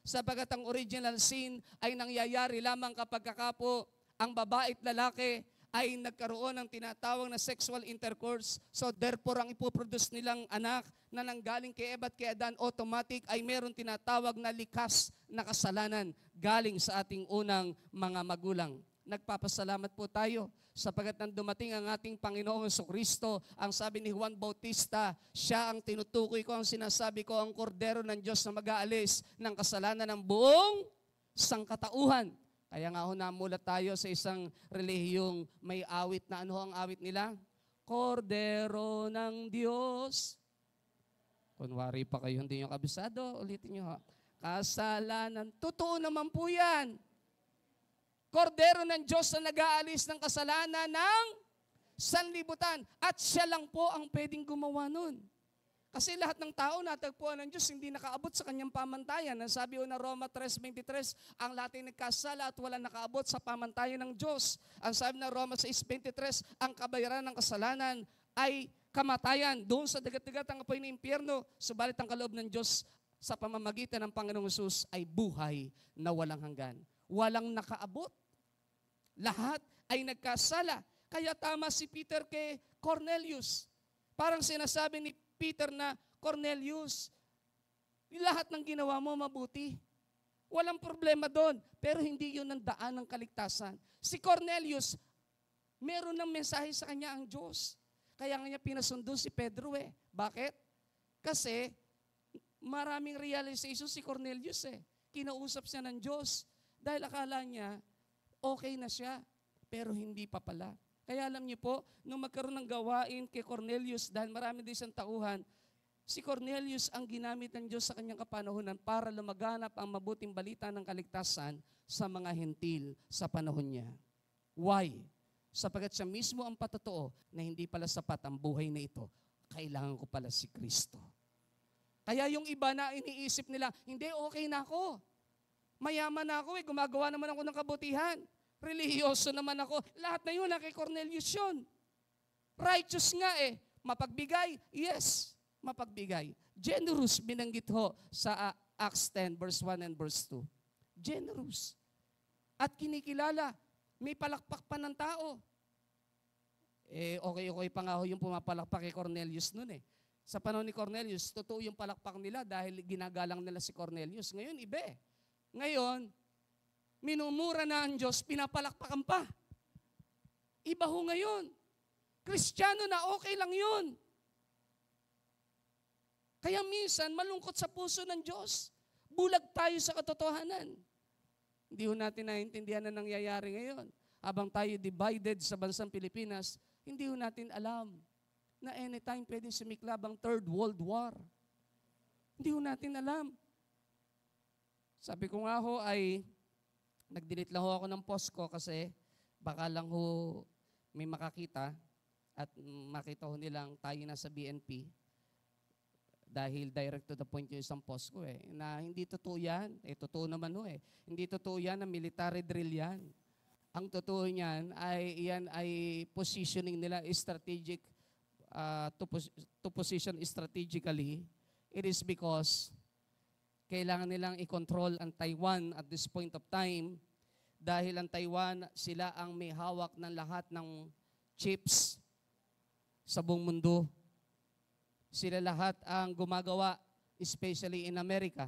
C: Sapagat ang original sin ay nangyayari lamang kapag kakapo ang babae at lalaki ay nagkaroon ng tinatawag na sexual intercourse. So therefore, ang ipoproduce nilang anak na nanggaling kay Eva at kay Adan, automatic ay meron tinatawag na likas na kasalanan galing sa ating unang mga magulang. Nagpapasalamat po tayo sapagkat nang dumating ang ating Panginoong Jesucristo, ang sabi ni Juan Bautista, siya ang tinutukoy ko, ang sinasabi ko, ang kordero ng Diyos na mag-aalis ng kasalanan ng buong sangkatauhan. Kaya nga ho namulat tayo sa isang relihiyong may awit na ano ang awit nila? Kordero ng Diyos. Kunwari pa kayo, hindi nyo kabisado, ulitin nyo ha. Kasalanan. Totoo naman po yan. Kordero ng Diyos na nag-aalis ng kasalanan ng sanlibutan. At siya lang po ang pwedeng gumawa nun. Kasi lahat ng tao natagpuan ng Diyos, hindi nakaabot sa kanyang pamantayan. Ang sabi na Roma 3:23, ang lahat ay nagkasala at walang nakaabot sa pamantayan ng Diyos. Ang sabi na Roma 6:23, ang kabayaran ng kasalanan ay kamatayan. Doon sa dagat-dagat ang apoy ng impyerno, subalit ang kaloob ng Diyos sa pamamagitan ng Panginoong Hesus ay buhay na walang hanggan. Walang nakaabot. Lahat ay nagkasala. Kaya tama si Peter kay Cornelius. Parang sinasabi ni Peter na, Cornelius, lahat ng ginawa mo mabuti. Walang problema doon. Pero hindi yun ang daan ng kaligtasan. Si Cornelius, meron ng mensahe sa kanya ang Diyos. Kaya nga niya pinasundo si Pedro Bakit? Kasi maraming realization si Cornelius Kinausap siya ng Diyos. Dahil akala niya, okay na siya. Pero hindi pa pala. Kaya alam niyo po, nung magkaroon ng gawain kay Cornelius, dahil marami din siyang tauhan, si Cornelius ang ginamit ng Diyos sa kanyang kapanahunan para lumaganap ang mabuting balita ng kaligtasan sa mga hentil sa panahon niya. Why? Sapagat siya mismo ang patotoo na hindi pala sapat ang buhay na ito. Kailangan ko pala si Kristo. Kaya yung iba na iniisip nila, hindi, okay na ako. Mayaman na ako gumagawa naman ako ng kabutihan. Relihiyoso naman ako. Lahat na yun, kay Cornelius yun. Righteous nga eh. Mapagbigay? Yes, mapagbigay. Generous, binanggit ho sa Acts 10, verse 1 and verse 2. Generous. At kinikilala, may palakpak pa ng tao. Okay pa nga ho yung pumapalakpak kay Cornelius nun eh. Sa panahon ni Cornelius, totoo yung palakpak nila dahil ginagalang nila si Cornelius. Ngayon, iba eh. Ngayon, minumura na ang Diyos, pinapalakpakan pa. Iba ho ngayon. Kristiyano na okay lang yun. Kaya minsan, malungkot sa puso ng Diyos. Bulag tayo sa katotohanan. Hindi ho natin naiintindihan na nangyayari ngayon. Habang tayo divided sa bansang Pilipinas, hindi ho natin alam na anytime pwede sumiklab ang Third World War. Hindi ho natin alam. Sabi ko nga ho ay, nag-delete lang ho ako ng post ko kasi baka lang ho may makakita at makita ho nilang tayo na sa BNP dahil direct to the point yung isang post ko eh, na hindi totoo yan. Totoo naman ho eh. Hindi totoo yan na military drill yan. Ang totoo niyan ay yan ay positioning nila strategic to position strategically. It is because kailangan nilang i-control ang Taiwan at this point of time dahil ang Taiwan, sila ang may hawak ng lahat ng chips sa buong mundo. Sila lahat ang gumagawa, especially in America.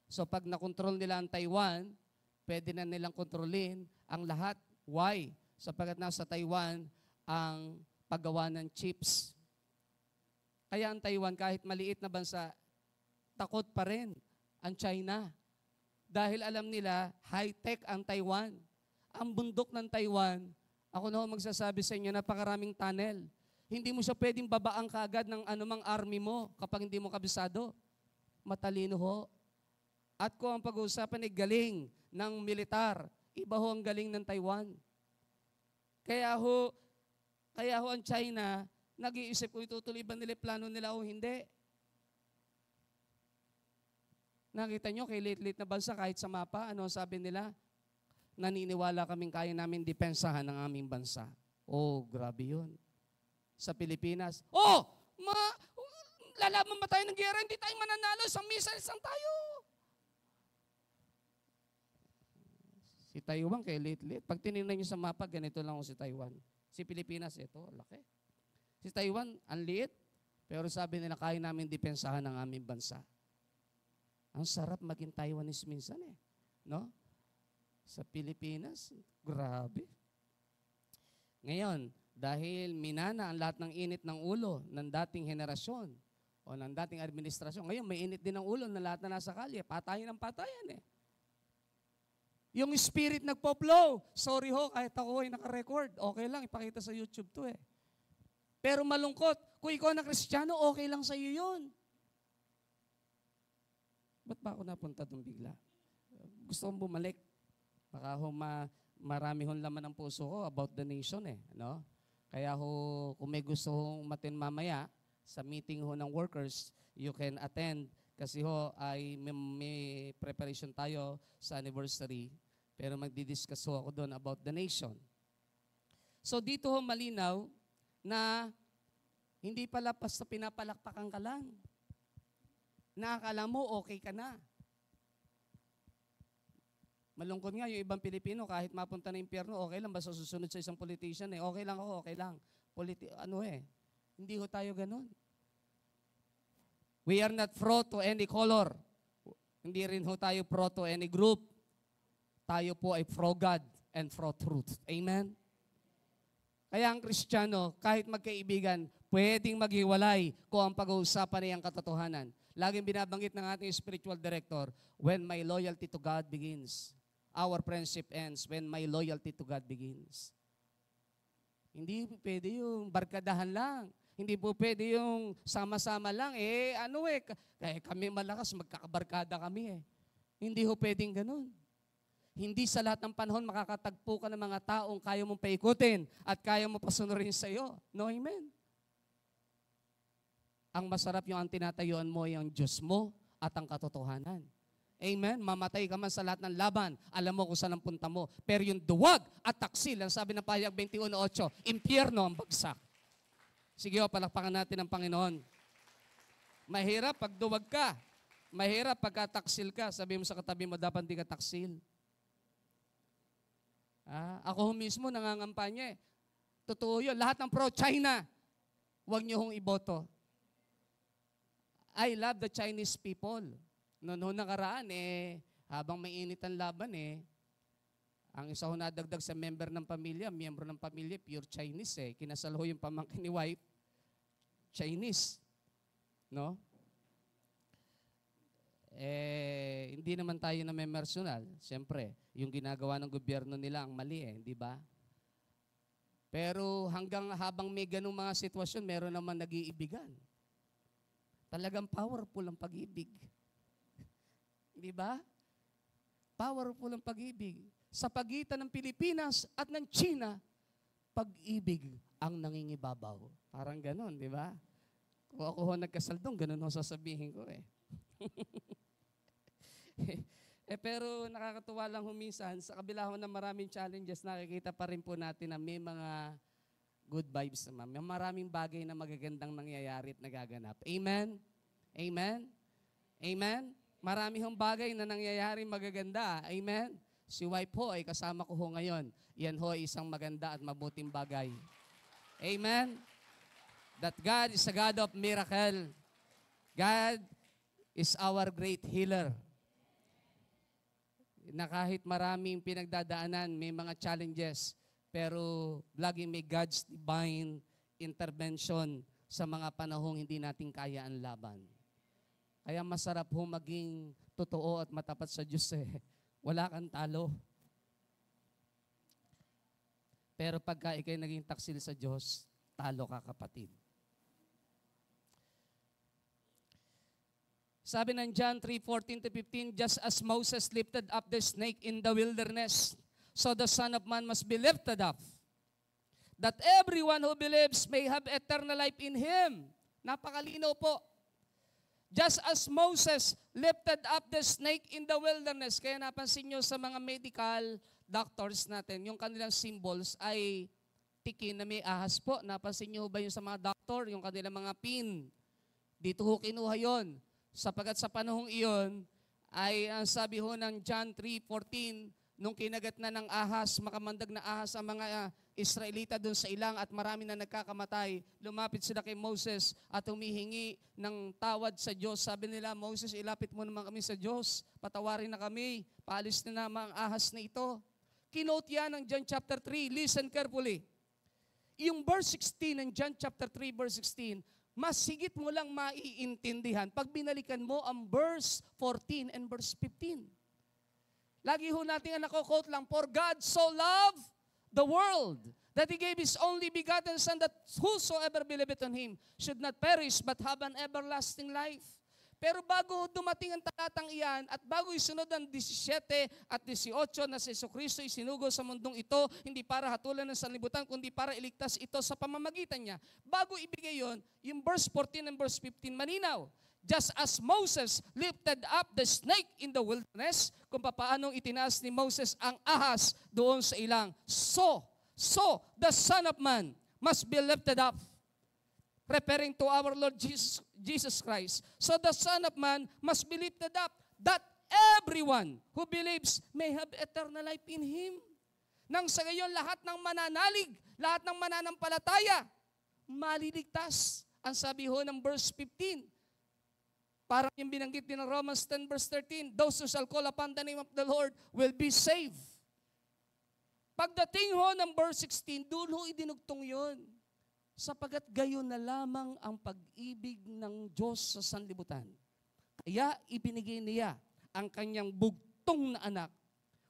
C: So pag nakontrol nila ang Taiwan, pwede na nilang kontrolin ang lahat. Why? Sapagkat nasa Taiwan ang paggawa ng chips. Kaya ang Taiwan, kahit maliit na bansa, takot pa rin ang China. Dahil alam nila, high-tech ang Taiwan. Ang bundok ng Taiwan, ako na ho magsasabi sa inyo, napakaraming tunnel. Hindi mo siya pwedeng babaan kaagad ng anumang army mo kapag hindi mo kabisado. Matalino ho. At kung ang pag-uusapan ay galing ng militar, iba ho ang galing ng Taiwan. Kaya ho ang China, nag-iisip kung itutuloy ba nila plano nila o hindi. Nakita nyo, kay late-late na bansa, kahit sa mapa, ano sabi nila? Naniniwala kaming kaya namin depensahan ng aming bansa. Oh, grabe yun. Sa Pilipinas, lalaban ba tayo ng gera? Hindi tayo mananalo. Sa missiles lang tayo. Si Taiwan, kay late-late. Pag tinignan nyo sa mapa, ganito lang si Taiwan. Si Pilipinas, ito, laki. Si Taiwan, ang liit. Pero sabi nila, kaya namin depensahan ng aming bansa. Ang sarap maging Taiwanese minsan eh. No? Sa Pilipinas, grabe. Ngayon, dahil minana ang lahat ng init ng ulo ng dating henerasyon o ng dating administrasyon, ngayon may init din ng ulo ng lahat na nasa kalye. Patayan ng patayan eh. Yung spirit nagpo-flow. Sorry ho, kahit ako ay naka-record. Okay lang, ipakita sa YouTube to eh. Pero malungkot, kung ikaw na Kristiyano, okay lang sa iyo yun. Ba't ba ako napunta doon bigla? Gusto kong bumalik. Baka ho marami hong laman ng puso ko about the nation eh. No? Kaya ho, kung may gusto hong matin mamaya sa meeting ho ng workers, you can attend. Kasi ho, ay may preparation tayo sa anniversary. Pero magdidiscuss ho ako doon about the nation. So dito ho malinaw na hindi pala basta pinapalakpakan ka lang. Nakakala mo, okay ka na. Malungkot nga yung ibang Pilipino, kahit mapunta na impyerno, okay lang, basta susunod sa isang politician eh. Okay lang ako, okay lang. Hindi ho tayo ganun. We are not pro to any color. Hindi rin ho tayo pro to any group. Tayo po ay pro God and pro truth. Amen? Kaya ang Kristiyano, kahit magkaibigan, pwedeng maghiwalay kung ang pag-uusapan ay ang katotohanan. Laging binabanggit ng ating spiritual director, when my loyalty to God begins, our friendship ends when my loyalty to God begins. Hindi pwede yung barkadahan lang. Hindi po pwede yung sama-sama lang. Kaya kami malakas, magkakabarkada kami eh. Hindi ho pwedeng ganun. Hindi sa lahat ng panahon makakatagpo ka ng mga taong kaya mong paikutin at kaya mo pasunurin sa iyo. No, amen? Ang masarap yung ang tinatayuan mo ay ang Diyos mo at ang katotohanan. Amen? Mamatay ka man sa lahat ng laban, alam mo kung saan ang punta mo. Pero yung duwag at taksil, ang sabi ng Pahayag 21:8, impyerno ang bagsak. Sige, palakpakan natin ang Panginoon. Mahirap pag duwag ka. Mahirap pagka taksil ka. Sabi mo sa katabi mo, dapat di ka taksil. Ako mismo nangangampanya eh. Totoo yun. Lahat ng pro-China, huwag niyo hong iboto. I love the Chinese people. Noon nakaraan habang mainit ang laban ang isa ho nadagdag sa member ng pamilya, miyembro ng pamilya, pure Chinese Kinasal ho yung pamangkin ni wife, Chinese. No? Hindi naman tayo na may personal. Siyempre, yung ginagawa ng gobyerno nila ang mali di ba? Pero habang may ganung mga sitwasyon, meron naman nag-iibigan. Talagang powerful ang pag-ibig. Di ba? Powerful ang pag-ibig. Sa pagitan ng Pilipinas at ng China, pag-ibig ang nangingibabaw. Parang ganon, di ba? Kung ako nagkasal doon, ganon ho sasabihin ko pero nakakatuwa lang huminsan, sa kabila ho ng maraming challenges, nakikita pa rin po natin na may mga good vibes naman. May maraming bagay na magagandang nangyayari at nagaganap. Amen? Amen? Amen? Marami hong bagay na nangyayari magaganda. Amen? Si wife ho ay kasama ko ho ngayon. Yan ho ay isang maganda at mabuting bagay. Amen? That God is a God of miracle. God is our great healer. Na kahit maraming pinagdadaanan, may mga challenges, pero laging may God's divine intervention sa mga panahong hindi natin kaya ang laban. Kaya masarap ho maging totoo at matapat sa Diyos Wala kang talo. Pero pagka ikay naging taksil sa Diyos, talo ka kapatid. Sabi ng John 3:14-15, just as Moses lifted up the snake in the wilderness, so the Son of Man must be lifted up, that everyone who believes may have eternal life in Him. Napakalinaw po. Just as Moses lifted up the snake in the wilderness, kaya napansin nyo sa mga medical doctors natin, yung kanilang symbols ay tikin na may ahas po. Napansin nyo ba yung sa mga doctor, yung kanilang mga pin? Dito ho kinuha yun. Sapagat sa panahong iyon, ay ang sabi ho ng John 3:14, nung kinagat na ng ahas, makamandag na ahas ang mga Israelita doon sa ilang at marami na nagkakamatay, lumapit sila kay Moses at humihingi ng tawad sa Diyos. Sabi nila, Moses, ilapit mo naman kami sa Diyos, patawarin na kami, paalis na naman ang ahas na ito. Kinote yan ng John chapter 3, listen carefully. Yung verse 16 ng John chapter 3, verse 16, mas higit mo lang maiintindihan pag binalikan mo ang verse 14 and verse 15. Lagi ho natin ang nako-quote lang, for God so loved the world that He gave His only begotten Son, that whosoever believeth on Him should not perish but have an everlasting life. Pero bago dumating ang talatang iyan at bago isunod ang 17 at 18 na si Jesucristo isinugo sa mundong ito, hindi para hatulan ng sanlibutan, kundi para iligtas ito sa pamamagitan niya. Bago ibigay yon, yung verse 14 and verse 15, maninaw. Just as Moses lifted up the snake in the wilderness, kung paanong itinaas ni Moses ang ahas doon sa ilang. So the Son of Man must be lifted up. Referring to our Lord Jesus Christ. So the Son of Man must be lifted up, that everyone who believes may have eternal life in Him. Nang sa gayon, lahat ng mananalig, lahat ng mananampalataya, maliligtas. Ang sabi ho ng verse 15, parang yung binanggit din ng Romans 10 verse 13, those who shall call upon the name of the Lord will be saved. Pagdating ho ng verse 16, doon ho idinugtong yun. Sapagat gayon na lamang ang pag-ibig ng Diyos sa sanlibutan. Kaya ibinigay niya ang kanyang bugtong na anak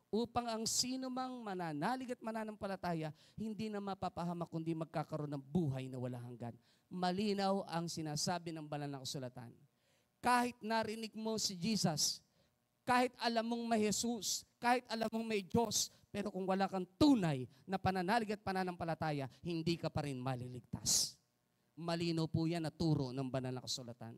C: upang ang sino mang mananalig at mananampalataya hindi na mapapahamak kundi magkakaroon ng buhay na wala hanggan. Malinaw ang sinasabi ng banal na kasulatan. Kahit narinig mo si Jesus, kahit alam mong may Jesus, kahit alam mong may Diyos, pero kung wala kang tunay na pananalig at pananampalataya, hindi ka pa rin maliligtas. Malinaw po yan na turo ng banal na kasulatan.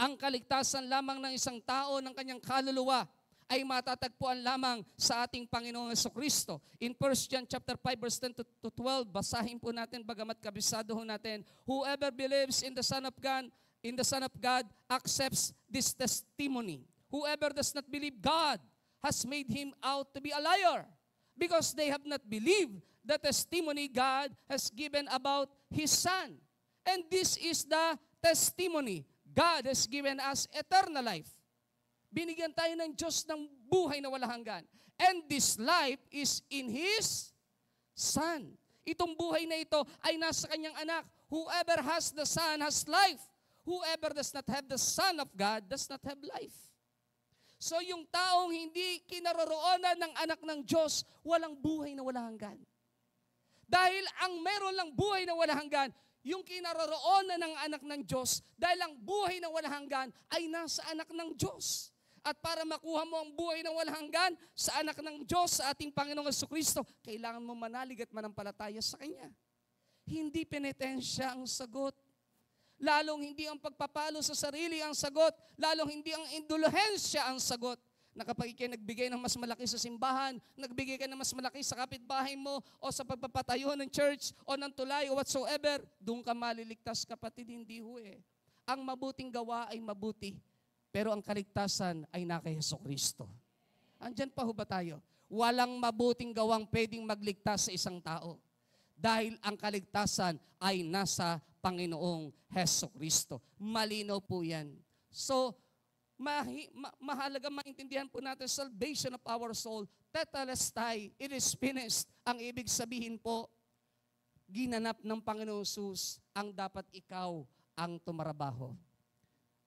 C: Ang kaligtasan lamang ng isang tao ng kanyang kaluluwa ay matatagpuan lamang sa ating Panginoong Jesucristo. In 1 John chapter 5 verse 10 to 12, basahin po natin bagamat kabisado ho natin. Whoever believes in the Son of God accepts this testimony. Whoever does not believe God has made him out to be a liar, because they have not believed the testimony God has given about His Son. And this is the testimony. God has given us eternal life. Binigyan tayo ng Diyos ng buhay na walang hanggan. And this life is in His Son. Itong buhay na ito ay nasa kanyang anak. Whoever has the Son has life. Whoever does not have the Son of God does not have life. So yung taong hindi kinaroroonan ng anak ng Diyos, walang buhay na walang hanggan. Dahil ang meron lang buhay na walang hanggan, yung kinaroroonan ng anak ng Diyos, dahil ang buhay na walang hanggan ay nasa anak ng Diyos. At para makuha mo ang buhay na walang hanggan sa anak ng Diyos, sa ating Panginoong Jesucristo, kailangan mo manalig at manampalataya sa Kanya. Hindi penitensya ang sagot. Lalong hindi ang pagpapalo sa sarili ang sagot. Lalong hindi ang indulhensya ang sagot. Na kapag ikay nagbigay ng mas malaki sa simbahan, nagbigay ka ng mas malaki sa kapitbahay mo, o sa pagpapatayo ng church, o ng tulay, o whatsoever, doon ka maliligtas, kapatid, hindi ho eh. Ang mabuting gawa ay mabuti, pero ang kaligtasan ay na kay Jesucristo. Andyan pa ho ba tayo? Walang mabuting gawang pwedeng magligtas sa isang tao. Dahil ang kaligtasan ay nasa Panginoong Jesucristo. Malinaw po yan. So, mahalaga maintindihan po natin salvation of our soul. Tetelestai, it is finished. Ang ibig sabihin po, ginanap ng Panginoong Jesus ang dapat ikaw ang tumarabaho.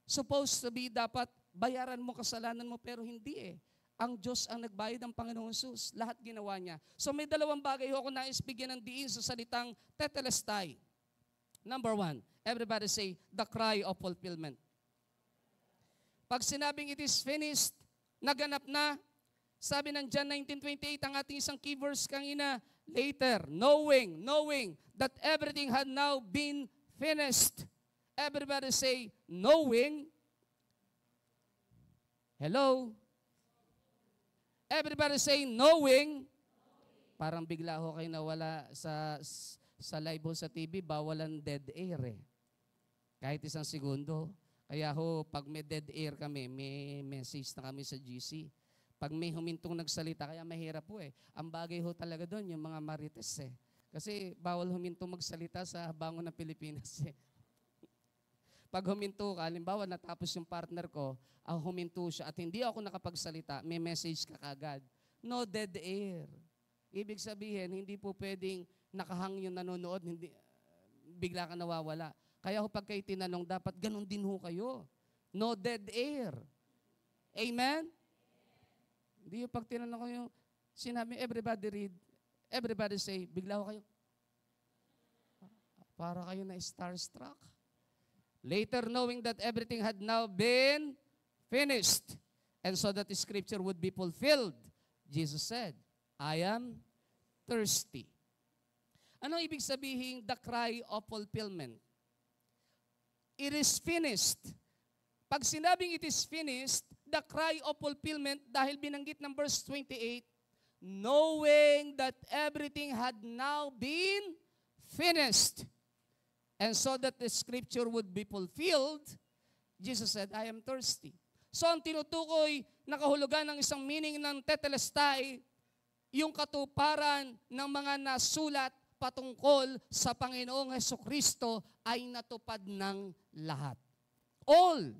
C: Supposed to be dapat bayaran mo kasalanan mo, pero hindi eh. Ang Diyos ang nagbayad ng Panginoong Jesus. Lahat ginawa niya. So may dalawang bagay ako nais bigyan ng diin sa salitang tetelestai. Number 1, everybody say, the cry of fulfillment. Pag sinabing it is finished, naganap na, sabi ng John 19:28, ang ating isang key verse kanina, later, knowing that everything had now been finished. Everybody say, knowing. Hello? Everybody say, knowing. Parang bigla ho kayo nawala sa live ho sa TV, bawalan dead air eh. Kahit isang segundo. Kaya ho, pag may dead air kami, may message na kami sa GC. Pag may humintong nagsalita, kaya mahirap po eh. Ang bagay ho talaga doon, yung mga marites eh. Kasi bawal humintong magsalita sa bangon ng Pilipinas eh. Pag huminto ka, halimbawa natapos yung partner ko, huminto siya at hindi ako nakapagsalita, may message ka kagad. No dead air. Ibig sabihin, hindi po pwedeng nakahang yung nanonood, hindi, bigla ka nawawala. Kaya ho pag kayo tinanong, dapat ganun din ho kayo. No dead air. Amen? Hindi yung pag tinanong ko yung sinabi, everybody read, everybody say, bigla ho kayo. Para kayo na starstruck. Later, knowing that everything had now been finished, and so that the scripture would be fulfilled, Jesus said, I am thirsty. Ano ibig sabihin the cry of fulfillment? It is finished. Pag sinabing it is finished, the cry of fulfillment, dahil binanggit ng verse 28, knowing that everything had now been finished, and so that the scripture would be fulfilled, Jesus said, I am thirsty. So ang tinutukoy na kahulugan ng isang meaning ng tetelestai, yung katuparan ng mga nasulat patungkol sa Panginoong Jesucristo ay natupad ng lahat. All.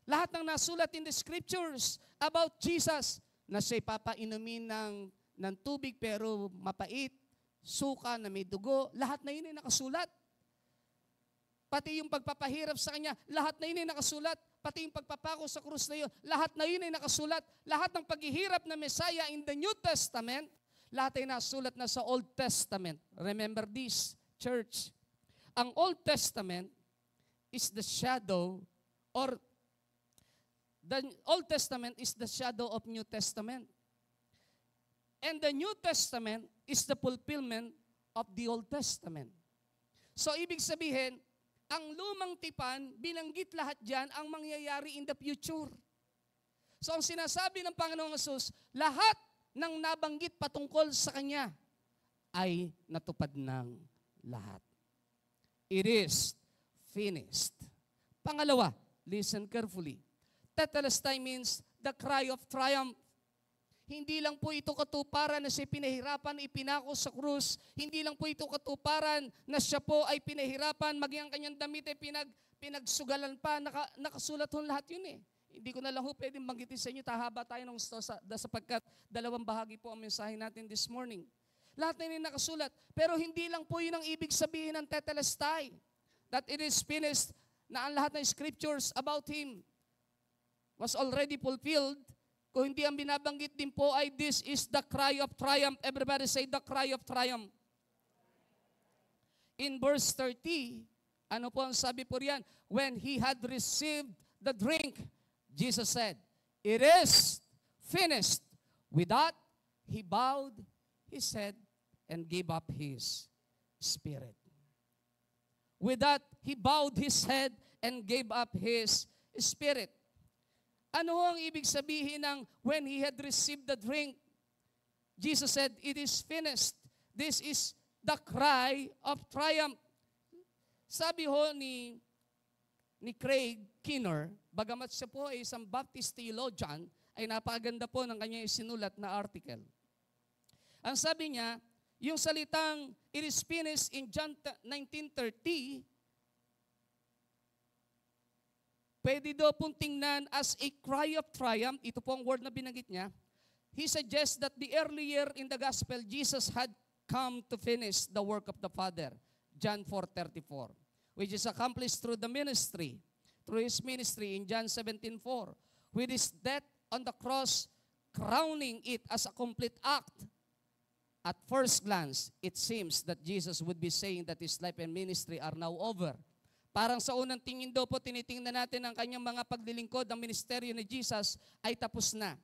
C: Lahat ng nasulat in the scriptures about Jesus, na siya'y papainumin ng tubig pero mapait, suka na may dugo, lahat na yun ay nakasulat. Pati yung pagpapahirap sa Kanya, lahat na yun ay nakasulat. Pati yung pagpapako sa krus na yun, lahat na yun ay nakasulat. Lahat ng paghihirap na Messiah in the New Testament, lahat ay nasulat na sa Old Testament. Remember this, church. Ang Old Testament is the shadow, or the Old Testament is the shadow of New Testament. And the New Testament is the fulfillment of the Old Testament. So ibig sabihin, ang lumang tipan, binanggit lahat dyan ang mangyayari in the future. So ang sinasabi ng Panginoong Hesus, lahat ng nabanggit patungkol sa Kanya ay natupad ng lahat. It is finished. Pangalawa, listen carefully. Tetelestai means the cry of triumph. Hindi lang po ito katuparan na siya pinahirapan, ipinako sa krus. Hindi lang po ito katuparan na siya po ay pinahirapan, maging ang kanyang damit ay pinagsugalan pa. Nakasulat ho lahat yun eh. Hindi ko na lang ho pwedeng banggitin sa inyo, tahaba tayo ng sapagkat dalawang bahagi po ang mensahe natin this morning. Lahat na yun nakasulat. Pero hindi lang po yun ang ibig sabihin ng tetelestai. That it is finished, na ang lahat ng scriptures about Him was already fulfilled. Kung hindi ang binabanggit din po ay this is the cry of triumph. Everybody say the cry of triumph. In verse 30, ano po ang sabi po riyan? When He had received the drink, Jesus said, it is finished. With that, He bowed His head and gave up His spirit. With that, He bowed His head and gave up His spirit. Ano ang ibig sabihin ng when He had received the drink? Jesus said, it is finished. This is the cry of triumph. Sabi ho ni Craig Keener, bagamat siya po ay isang Baptist theologian, ay napakaganda po ng kanyang isinulat na article. Ang sabi niya, yung salitang it is finished in John 19:30, pwede daw pong tingnan as a cry of triumph. Ito po ang word na binanggit niya. He suggests that the earlier in the gospel, Jesus had come to finish the work of the Father. John 4:34, which is accomplished through the ministry, through His ministry in John 17:4, with His death on the cross, crowning it as a complete act. At first glance, it seems that Jesus would be saying that His life and ministry are now over. Parang sa unang tingin daw po, tinitingnan natin ang kanyang mga paglilingkod, ang ministeryo ni Jesus ay tapos na.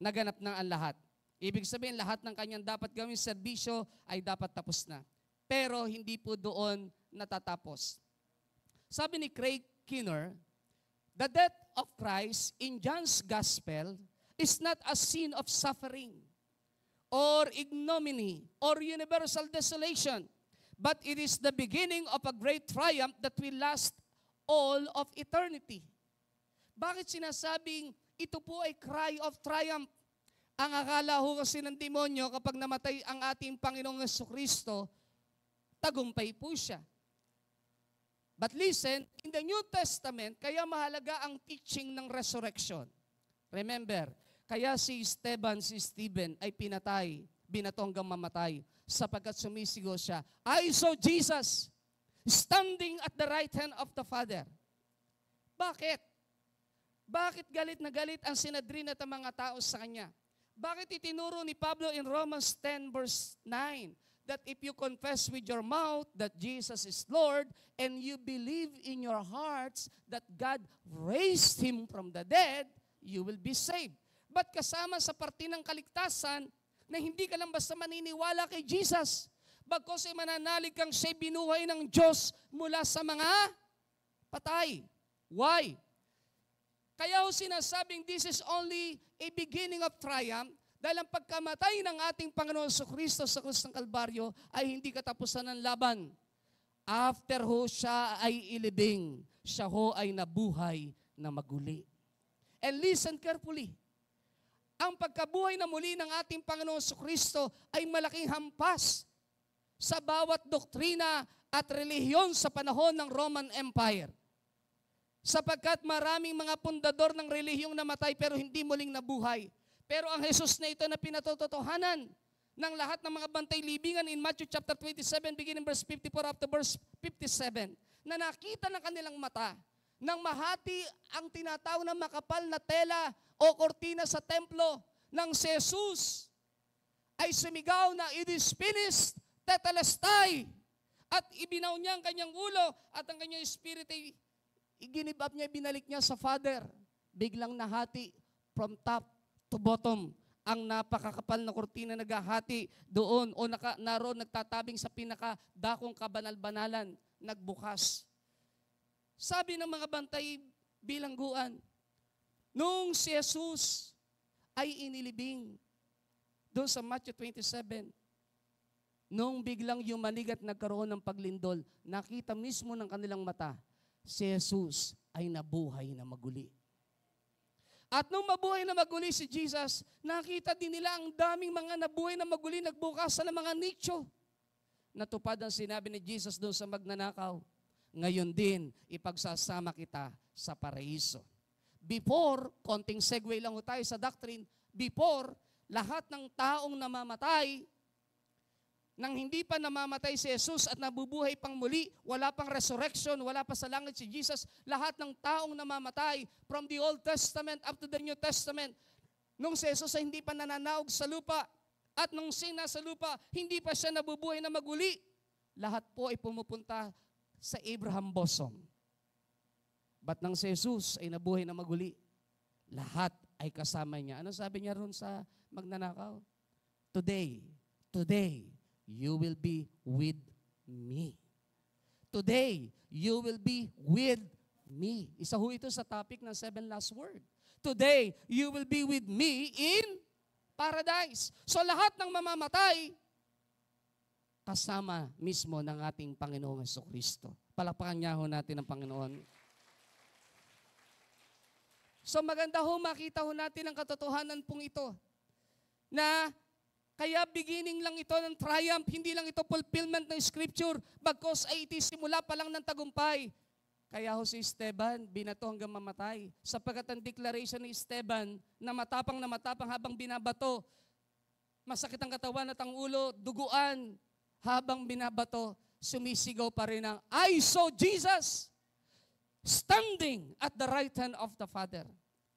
C: Naganap na ang lahat. Ibig sabihin, lahat ng kanyang dapat gawing serbisyo ay dapat tapos na. Pero hindi po doon natatapos. Sabi ni Craig Keener, the death of Christ in John's Gospel is not a scene of suffering or ignominy or universal desolation, but it is the beginning of a great triumph that will last all of eternity. Bakit sinasabing ito po ay cry of triumph? Ang akala ho kasi ng demonyo kapag namatay ang ating Panginoong Jesucristo, tagumpay po siya. But listen, in the New Testament, kaya mahalaga ang teaching ng resurrection. Remember, kaya si Stephen ay pinatay, binato hanggang mamatay, sapagkat sumisigaw siya, I saw Jesus standing at the right hand of the Father. Bakit? Bakit galit na galit ang Sanhedrin at ang mga tao sa kanya? Bakit itinuro ni Pablo in Romans 10 verse 9 that if you confess with your mouth that Jesus is Lord and you believe in your hearts that God raised Him from the dead, you will be saved. But kasama sa parte ng kaligtasan na hindi ka lang basta maniniwala kay Jesus, bagkos ay mananalig kang siya'y binuhay ng Diyos mula sa mga patay. Why? Kaya ho sinasabing this is only a beginning of triumph dahil ang pagkamatay ng ating Panginoon Jesucristo sa krus ng Kalbaryo ay hindi katapusan ng laban. After ho siya ay ilibing, siya ho ay nabuhay na maguli. And listen carefully. Ang pagkabuhay na muli ng ating Panginoon Jesucristo ay malaking hampas sa bawat doktrina at relihiyon sa panahon ng Roman Empire. Sapagkat maraming mga pundador ng relihiyong namatay pero hindi muling nabuhay. Pero ang Jesus na ito na pinatotohanan ng lahat ng mga bantay libingan in Matthew chapter 27, beginning verse 54 up to verse 57, na nakita ng kanilang mata nang mahati ang tinatawag na makapal na tela o kortina sa templo ng si Jesus ay sumigaw na it is finished, tetelestai, at ibinaw niya ang kanyang ulo at ang kanyang spirit ay i-give up niya, binalik niya sa Father. Biglang nahati from top to bottom. Ang napakakapal na kortina naghahati doon o naroon nagtatabing sa pinakadakong kabanal-banalan nagbukas. Sabi ng mga bantay bilangguan, nung si Jesus ay inilibing, doon sa Matthew 27, nung biglang yumanig at nagkaroon ng paglindol, nakita mismo ng kanilang mata, si Jesus ay nabuhay na maguli. At nung mabuhay na maguli si Jesus, nakita din nila ang daming mga nabuhay na maguli, nagbukasan ng mga nicho. Natupad ang sinabi ni Jesus doon sa magnanakaw, ngayon din ipagsasama kita sa paraiso. Before, konting segue lang tayo sa doctrine, before, lahat ng taong namamatay, nang hindi pa namamatay si Jesus at nabubuhay pang muli, wala pang resurrection, wala pa sa langit si Jesus, lahat ng taong namamatay, from the Old Testament up to the New Testament, nung si Jesus ay hindi pa nananaog sa lupa, at nung siya nasa lupa, hindi pa siya nabubuhay na maguli, lahat po ay pumupunta sa Abraham bosom. But nang si Jesus ay nabuhay na maguli, lahat ay kasama niya. Ano sabi niya ron sa magnanakaw? Today, you will be with me. Today, you will be with me. Isa ho ito sa topic ng 7 last word. Today, you will be with me in paradise. So lahat ng mamamatay, kasama mismo ng ating Panginoong Jesucristo. Palakpakan niya ho natin ang Panginoon. So maganda ho, makita ho natin ang katotohanan pong ito, na kaya beginning lang ito ng triumph, hindi lang ito fulfillment ng Scripture, bagkos ay iti simula pa lang ng tagumpay. Kaya ho si Esteban, binato hanggang mamatay. Sapagkat ang declaration ni Esteban, na matapang habang binabato, masakit ang katawan at ang ulo, duguan, habang binabato, sumisigaw pa rin ang, I saw Jesus standing at the right hand of the Father.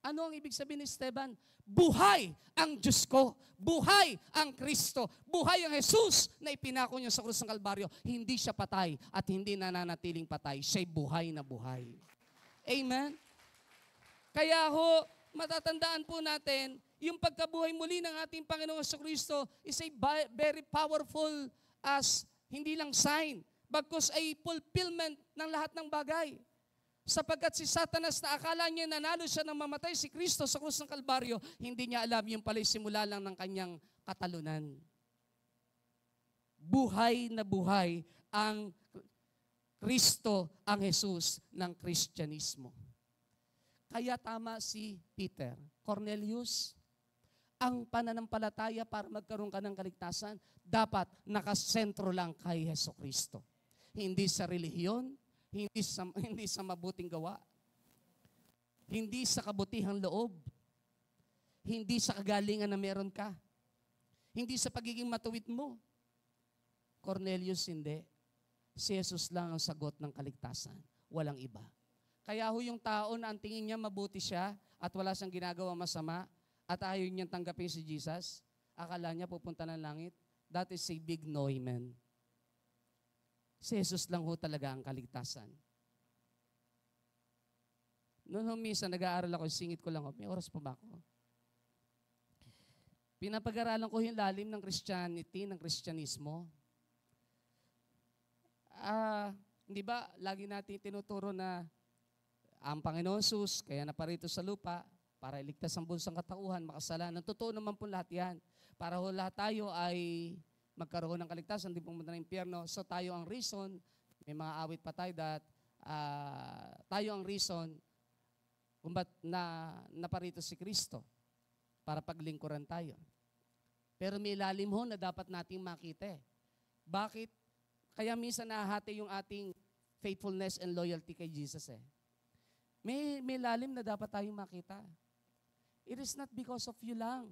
C: Ano ang ibig sabihin ni Esteban? Buhay ang Diyos ko. Buhay ang Kristo. Buhay ang Jesus na ipinako niya sa krus ng Kalbaryo. Hindi siya patay at hindi nananatiling patay. Siya'y buhay na buhay. Amen? Kaya ho, matatandaan po natin, yung pagkabuhay muli ng ating Panginoong Jesucristo is a very powerful as hindi lang sign, bagkus ay fulfillment ng lahat ng bagay. Sapagkat si Satanas na akala niya nanalo siya nang mamatay si Kristo sa krus ng Kalbaryo, hindi niya alam yung pala'y simula lang ng kanyang katalunan. Buhay na buhay ang Kristo, ang Jesus ng Kristyanismo. Kaya tama si Peter. Cornelius, ang pananampalataya para magkaroon ka ng kaligtasan, dapat nakasentro lang kay Jesucristo. Hindi sa relihiyon, hindi sa mabuting gawa, hindi sa kabutihang loob, hindi sa kagalingan na meron ka, hindi sa pagiging matuwid mo. Cornelius, hindi. Si Jesus lang ang sagot ng kaligtasan. Walang iba. Kaya ho yung tao na ang tingin niya mabuti siya at wala siyang ginagawa masama at ayaw niyang tanggapin si Jesus, akala niya pupunta ng langit. That is a big no, amen. Si Jesus lang ho talaga ang kaligtasan. Noon ho minsan nag-aaral ako, singit ko lang ho, may oras pa ba ako? Pinapag-aralan ko yung lalim ng Christianity, ng Kristyanismo. Di ba, lagi natin tinuturo na ang Panginoon Jesus, kaya naparito sa lupa, para iligtas ang bunsang katauhan, makasalanan. Totoo naman po lahat yan. Para ho lahat tayo ay magkaroon ng kaligtasan, hindi pumunta ng impyerno. So tayo ang reason, may mga awit pa tayo that tayo ang reason kung ba't naparito si Kristo para paglingkuran tayo. Pero may lalim ho na dapat nating makita. Bakit? Kaya minsan nahahati yung ating faithfulness and loyalty kay Jesus. May lalim na dapat tayong makita. It is not because of you lang.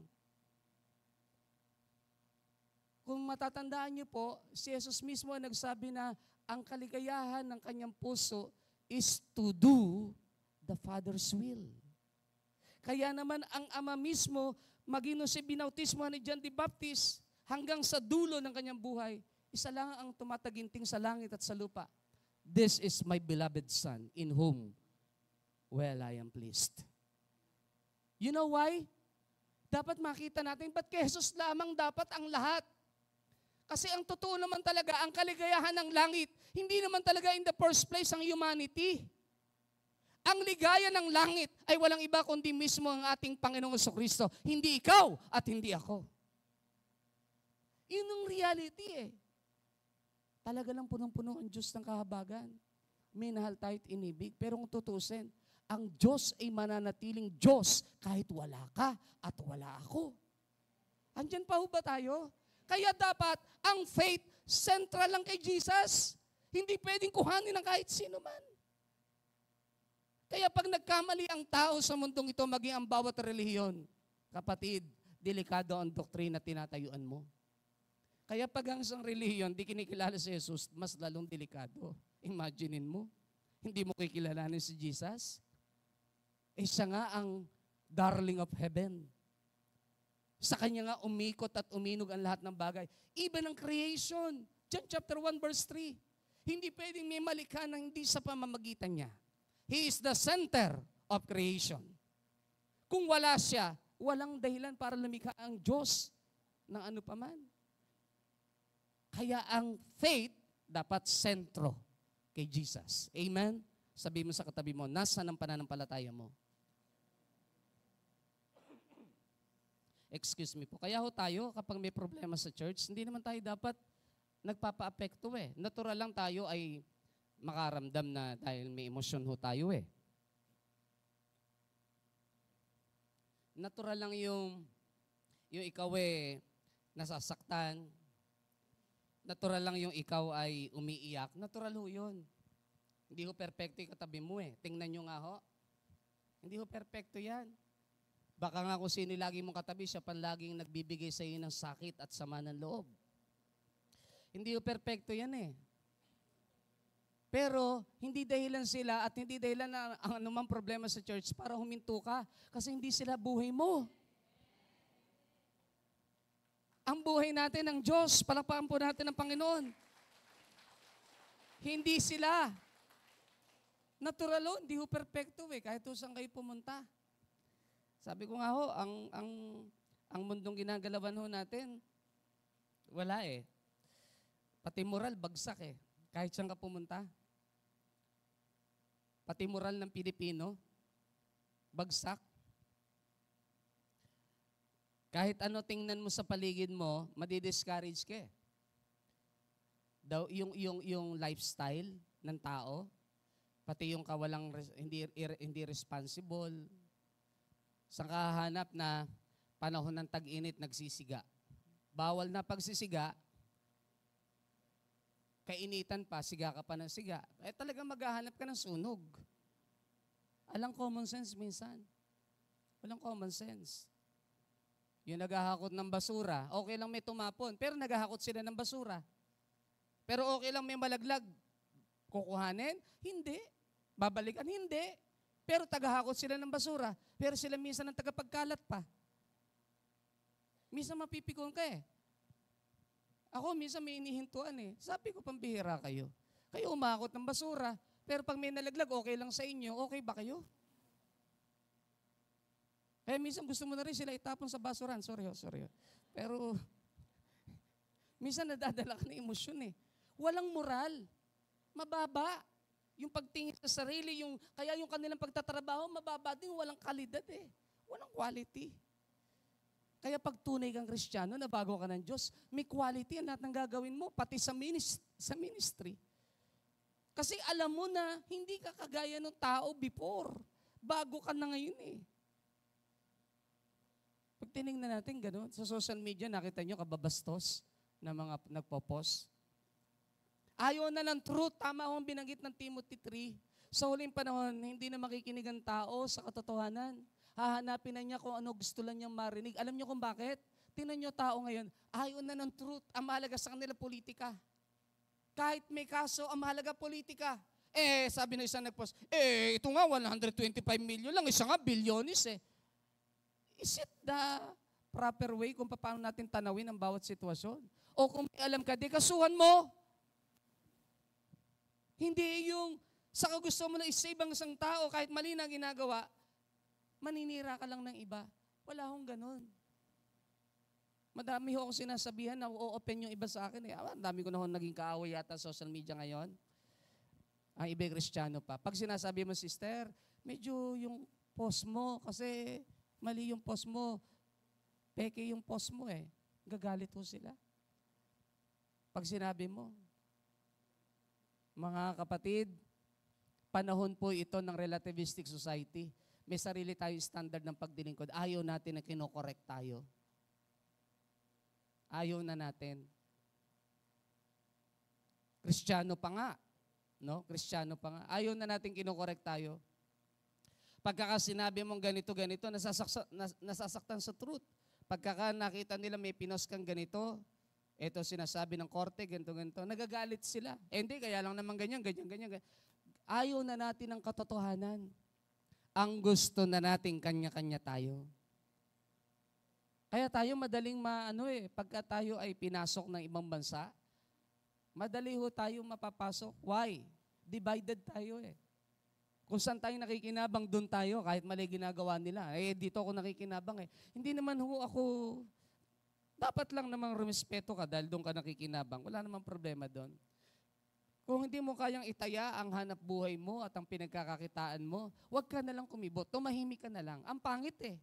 C: Kung matatandaan niyo po, si Jesus mismo ay nagsabi na ang kaligayahan ng kanyang puso is to do the Father's will. Kaya naman ang Ama mismo, magino si binautismo ni John the Baptist, hanggang sa dulo ng kanyang buhay, isa lang ang tumataginting sa langit at sa lupa. This is my beloved Son, in whom well I am pleased. You know why? Dapat makita natin, ba't kay Jesus lamang dapat ang lahat? Kasi ang totoo naman talaga, ang kaligayahan ng langit, hindi naman talaga in the first place ang humanity. Ang ligaya ng langit ay walang iba kundi mismo ang ating Panginoong Jesucristo. Hindi ikaw at hindi ako. Yun ang reality eh. Talaga lang punong-puno ang Diyos ng kahabagan. Minahal tayo't inibig. Pero kung tutusin, ang Diyos ay mananatiling Diyos kahit wala ka at wala ako. Andyan pa ho ba tayo? Kaya dapat ang faith central lang kay Jesus. Hindi pwedeng kuhanin ng kahit sino man. Kaya pag nagkamali ang tao sa mundong ito, maging ang bawat relihiyon, kapatid, delikado ang doktrina tinatayuan mo. Kaya pag ang isang relihiyon, di kinikilala si Jesus, mas lalong delikado. Imaginein mo, hindi mo kikilalanin si Jesus. Eh siya nga ang darling of heaven. Sa kanya nga umikot at uminog ang lahat ng bagay. Even ang creation. John chapter 1 verse 3. Hindi pwedeng may malikha na hindi sa pamamagitan niya. He is the center of creation. Kung wala siya, walang dahilan para lumikha ang Diyos ng ano paman. Kaya ang faith dapat sentro kay Jesus. Amen? Sabi mo sa katabi mo, nasa ng pananampalataya mo? Excuse me po. Kaya ho tayo, kapag may problema sa church, hindi naman tayo dapat nagpapa-apekto eh. Natural lang tayo ay makaramdam na dahil may emosyon ho tayo eh. Natural lang yung ikaw eh nasasaktan. Natural lang yung ikaw ay umiiyak. Natural ho yun. Hindi ho perfecto yung katabi mo eh. Tingnan nyo nga ho. Hindi ho perfecto yan. Baka nga kung sino lagi mong katabi, siya pan laging nagbibigay sa iyo ng sakit at sama ng loob. Hindi ho perfecto yan eh. Pero hindi dahilan sila at hindi dahilan na ang anumang problema sa church para huminto ka. Kasi hindi sila buhay mo. Ang buhay natin ng Diyos, palakpakan po natin ng Panginoon. Hindi sila. Natural ho, hindi ho perfecto eh, kahit saan kayo pumunta. Sabi ko nga ho, ang mundong ginagalawan ho natin, wala eh. Pati moral, bagsak eh. Kahit saan ka pumunta. Pati moral ng Pilipino, bagsak. Kahit ano tingnan mo sa paligid mo, madidiscourage ka eh. Yung lifestyle ng tao, pati yung kawalang hindi responsible, sa kahanap na panahon ng tag-init nagsisiga. Bawal na pagsisiga, kainitan pa, siga ka pa ng siga. Eh talagang maghahanap ka ng sunog. Alang common sense minsan. Walang common sense. Yung naghahakot ng basura, okay lang may tumapon, pero naghahakot sila ng basura. Pero okay lang may malaglag. Kukuhanin? Hindi. Babalikan? Hindi. Pero tagahakot sila ng basura. Pero sila minsan ang tagapagkalat pa. Minsan mapipikon ka eh. Ako minsan may inihintuan eh. Sabi ko, pambihira kayo. Kayo umakot ng basura. Pero pag may nalaglag, okay lang sa inyo. Okay ba kayo? Kaya minsan gusto mo na rin sila itapon sa basuran. Sorry. Pero minsan nadadala ka ng emosyon eh. Walang moral. Mababa. Yung pagtingin sa sarili, kaya yung kanilang pagtatrabaho, mababa din, walang kalidad eh. Walang quality. Kaya pag tunay kang Kristiyano, nabago ka ng Diyos, may quality ang lahat ng gagawin mo, pati sa ministry. Kasi alam mo na, hindi ka kagaya ng tao before. Bago ka na ngayon eh. Pag tinignan natin gano'n, sa social media, nakita nyo kababastos na mga nagpo-post. Ayaw na ng truth. Tama ho ang binanggit ng Timothy 3. Sa huling panahon, hindi na makikinig ang tao sa katotohanan. Hahanapin na niya kung ano gusto lang niyang marinig. Alam niyo kung bakit? Tingnan niyo tao ngayon, ayaw na ng truth. Ang mahalaga sa kanila, politika. Kahit may kaso, ang mahalaga, politika. Sabi ng isang nagpost, ito nga, 125 million lang. Isa nga, bilyonis eh. Is it the proper way kung paano natin tanawin ang bawat sitwasyon? O kung may alam ka, di kasuhan mo. Hindi yung sa gusto mo na isave ang isang tao kahit mali na ginagawa, maninira ka lang ng iba. Wala hong ganun. Madami ho ako sinasabihan na o-open yung iba sa akin. Ang dami ko na ho naging kaaway yata sa social media ngayon. Ang iba Kristiyano pa. Pag sinasabi mo, sister, medyo yung post mo, kasi mali yung post mo, peke yung post mo eh. Gagalit ho sila. Pag sinabi mo, mga kapatid, panahon po ito ng relativistic society. May sarili tayong standard ng pagdilingkod. Ayaw natin na kinokorek tayo. Ayaw na natin. Kristiyano pa nga. No? Kristiyano pa nga. Ayaw na natin kinokorek tayo. Pagka sinabi mong ganito, nasasaktan sa truth. Pagka nakita nila may pinos kang ganito, ito sinasabi ng korte, ganito, nagagalit sila. Hindi, kaya lang naman ganyan. Ayaw na natin ng katotohanan. Ang gusto na natin kanya-kanya tayo. Kaya tayo madaling pagka tayo ay pinasok ng ibang bansa, madali ho tayo mapapasok. Why? Divided tayo eh. Kung saan tayo nakikinabang, doon tayo, kahit mali ginagawa nila. Dito ako nakikinabang eh. Hindi naman ho ako, dapat lang namang rumespeto ka dahil doon ka nakikinabang. Wala namang problema doon. Kung hindi mo kayang itaya ang hanap buhay mo at ang pinagkakakitaan mo, huwag ka na lang kumibot. Tumahimik ka na lang. Ang pangit eh.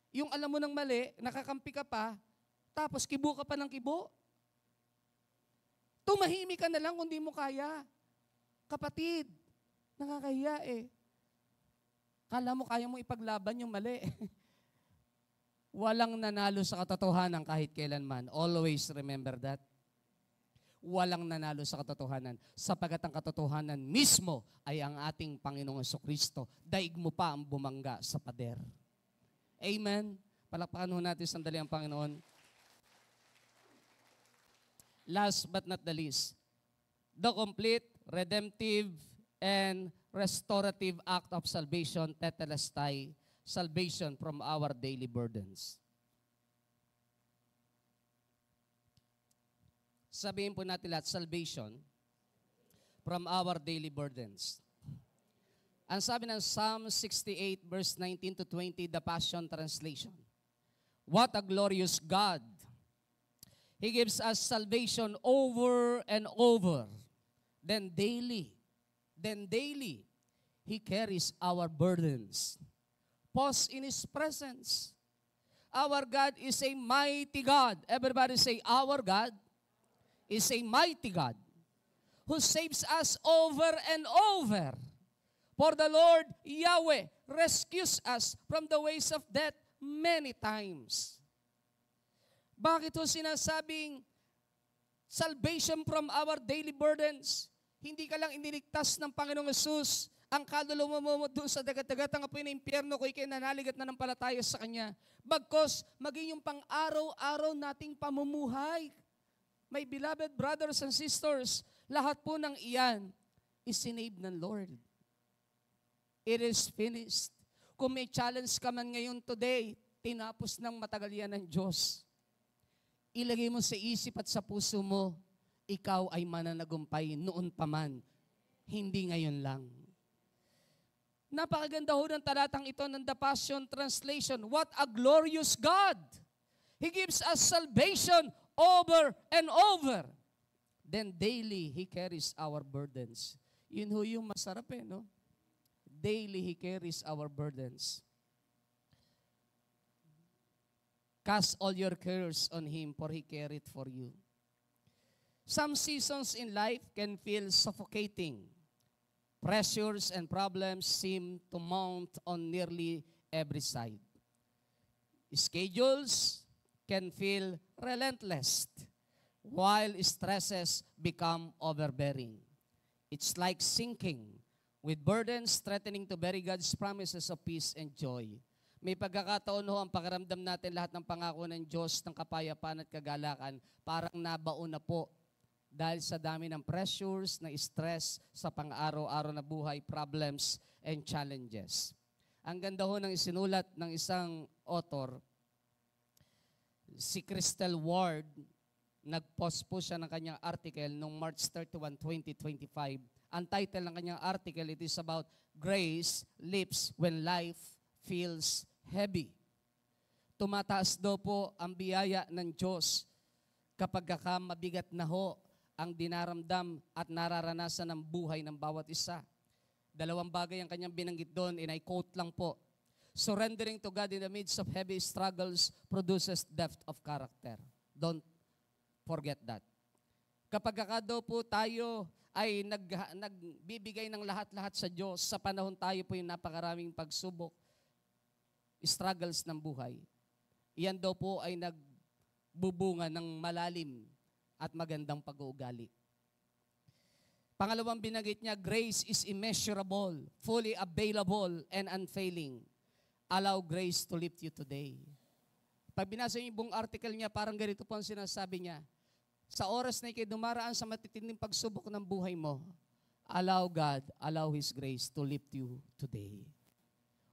C: Yung alam mo ng mali, nakakampi ka pa, tapos kibo ka pa ng kibo. Tumahimik ka na lang kung di mo kaya. Kapatid, nakakahiya eh. Kala mo kaya mo ipaglaban yung mali. Walang nanalo sa katotohanan kahit kailanman. Always remember that. Walang nanalo sa katotohanan. Sapagat ang katotohanan mismo ay ang ating Panginoong Jesucristo. Daig mo pa ang bumangga sa pader. Amen. Palakpakan ho natin sandali ang Panginoon. Last but not the least, the complete, redemptive, and restorative act of salvation, tetelestai, salvation from our daily burdens. Sabihin po natin lahat, salvation from our daily burdens. Ang sabi ng Psalm 68 verse 19 to 20, the Passion Translation. What a glorious God. He gives us salvation over and over. Then daily, He carries our burdens. Pause in His presence. Our God is a mighty God. Everybody say, our God is a mighty God who saves us over and over. For the Lord Yahweh rescues us from the ways of death many times. Bakit ho sinasabing salvation from our daily burdens? Hindi ka lang iniligtas ng Panginoong Yesus. Ang kaluluwa mo doon sa dagat-dagatang apoy ng impyerno ko, ikay nanaligat na ng palataya sa Kanya. Bagkos, maging yung pang-araw-araw nating pamumuhay. My beloved brothers and sisters, lahat po ng iyan is sinave ng Lord. It is finished. Kung may challenge ka man ngayon today, tinapos ng matagal yan ng Diyos. Ilagay mo sa isip at sa puso mo, ikaw ay mananagumpay noon pa man, hindi ngayon lang. Napakaganda ho ng talatang ito ng The Passion Translation. What a glorious God! He gives us salvation over and over. Then daily, He carries our burdens. Yun ho yung masarap eh, no? Daily, He carries our burdens. Cast all your cares on Him, for He carried for you. Some seasons in life can feel suffocating. Pressures and problems seem to mount on nearly every side. Schedules can feel relentless, while stresses become overbearing. It's like sinking with burdens threatening to bury God's promises of peace and joy. May pagkakataon ho ang pakiramdam natin lahat ng pangako ng Diyos ng kapayapaan at kagalakan parang nabaon na po dahil sa dami ng pressures, na stress sa pang-araw-araw na buhay, problems and challenges. Ang ganda ho ng isinulat ng isang author, si Crystal Ward, nag-post po siya ng kanyang article noong March 31, 2025. Ang title ng kanyang article, it is about Grace Lives When Life Feels Heavy. tumataas daw po ang biyaya ng Diyos kapag mabigat na ho ang dinaramdam at nararanasan ng buhay ng bawat isa. Dalawang bagay ang kanyang binanggit doon, and I quote lang po. Surrendering to God in the midst of heavy struggles produces depth of character. Don't forget that. Kapag daw po tayo ay nagbibigay ng lahat-lahat sa Diyos, sa panahon tayo po yung napakaraming pagsubok, struggles ng buhay, iyan daw po ay nagbubunga ng malalim at magandang pag-uugali. Pangalawang binanggit niya, grace is immeasurable, fully available, and unfailing. Allow grace to lift you today. Pag binasa niyo yung buong article niya, parang ganito po ang sinasabi niya. Sa oras na ikay dumaraan sa matitinding pagsubok ng buhay mo, allow God, allow His grace to lift you today.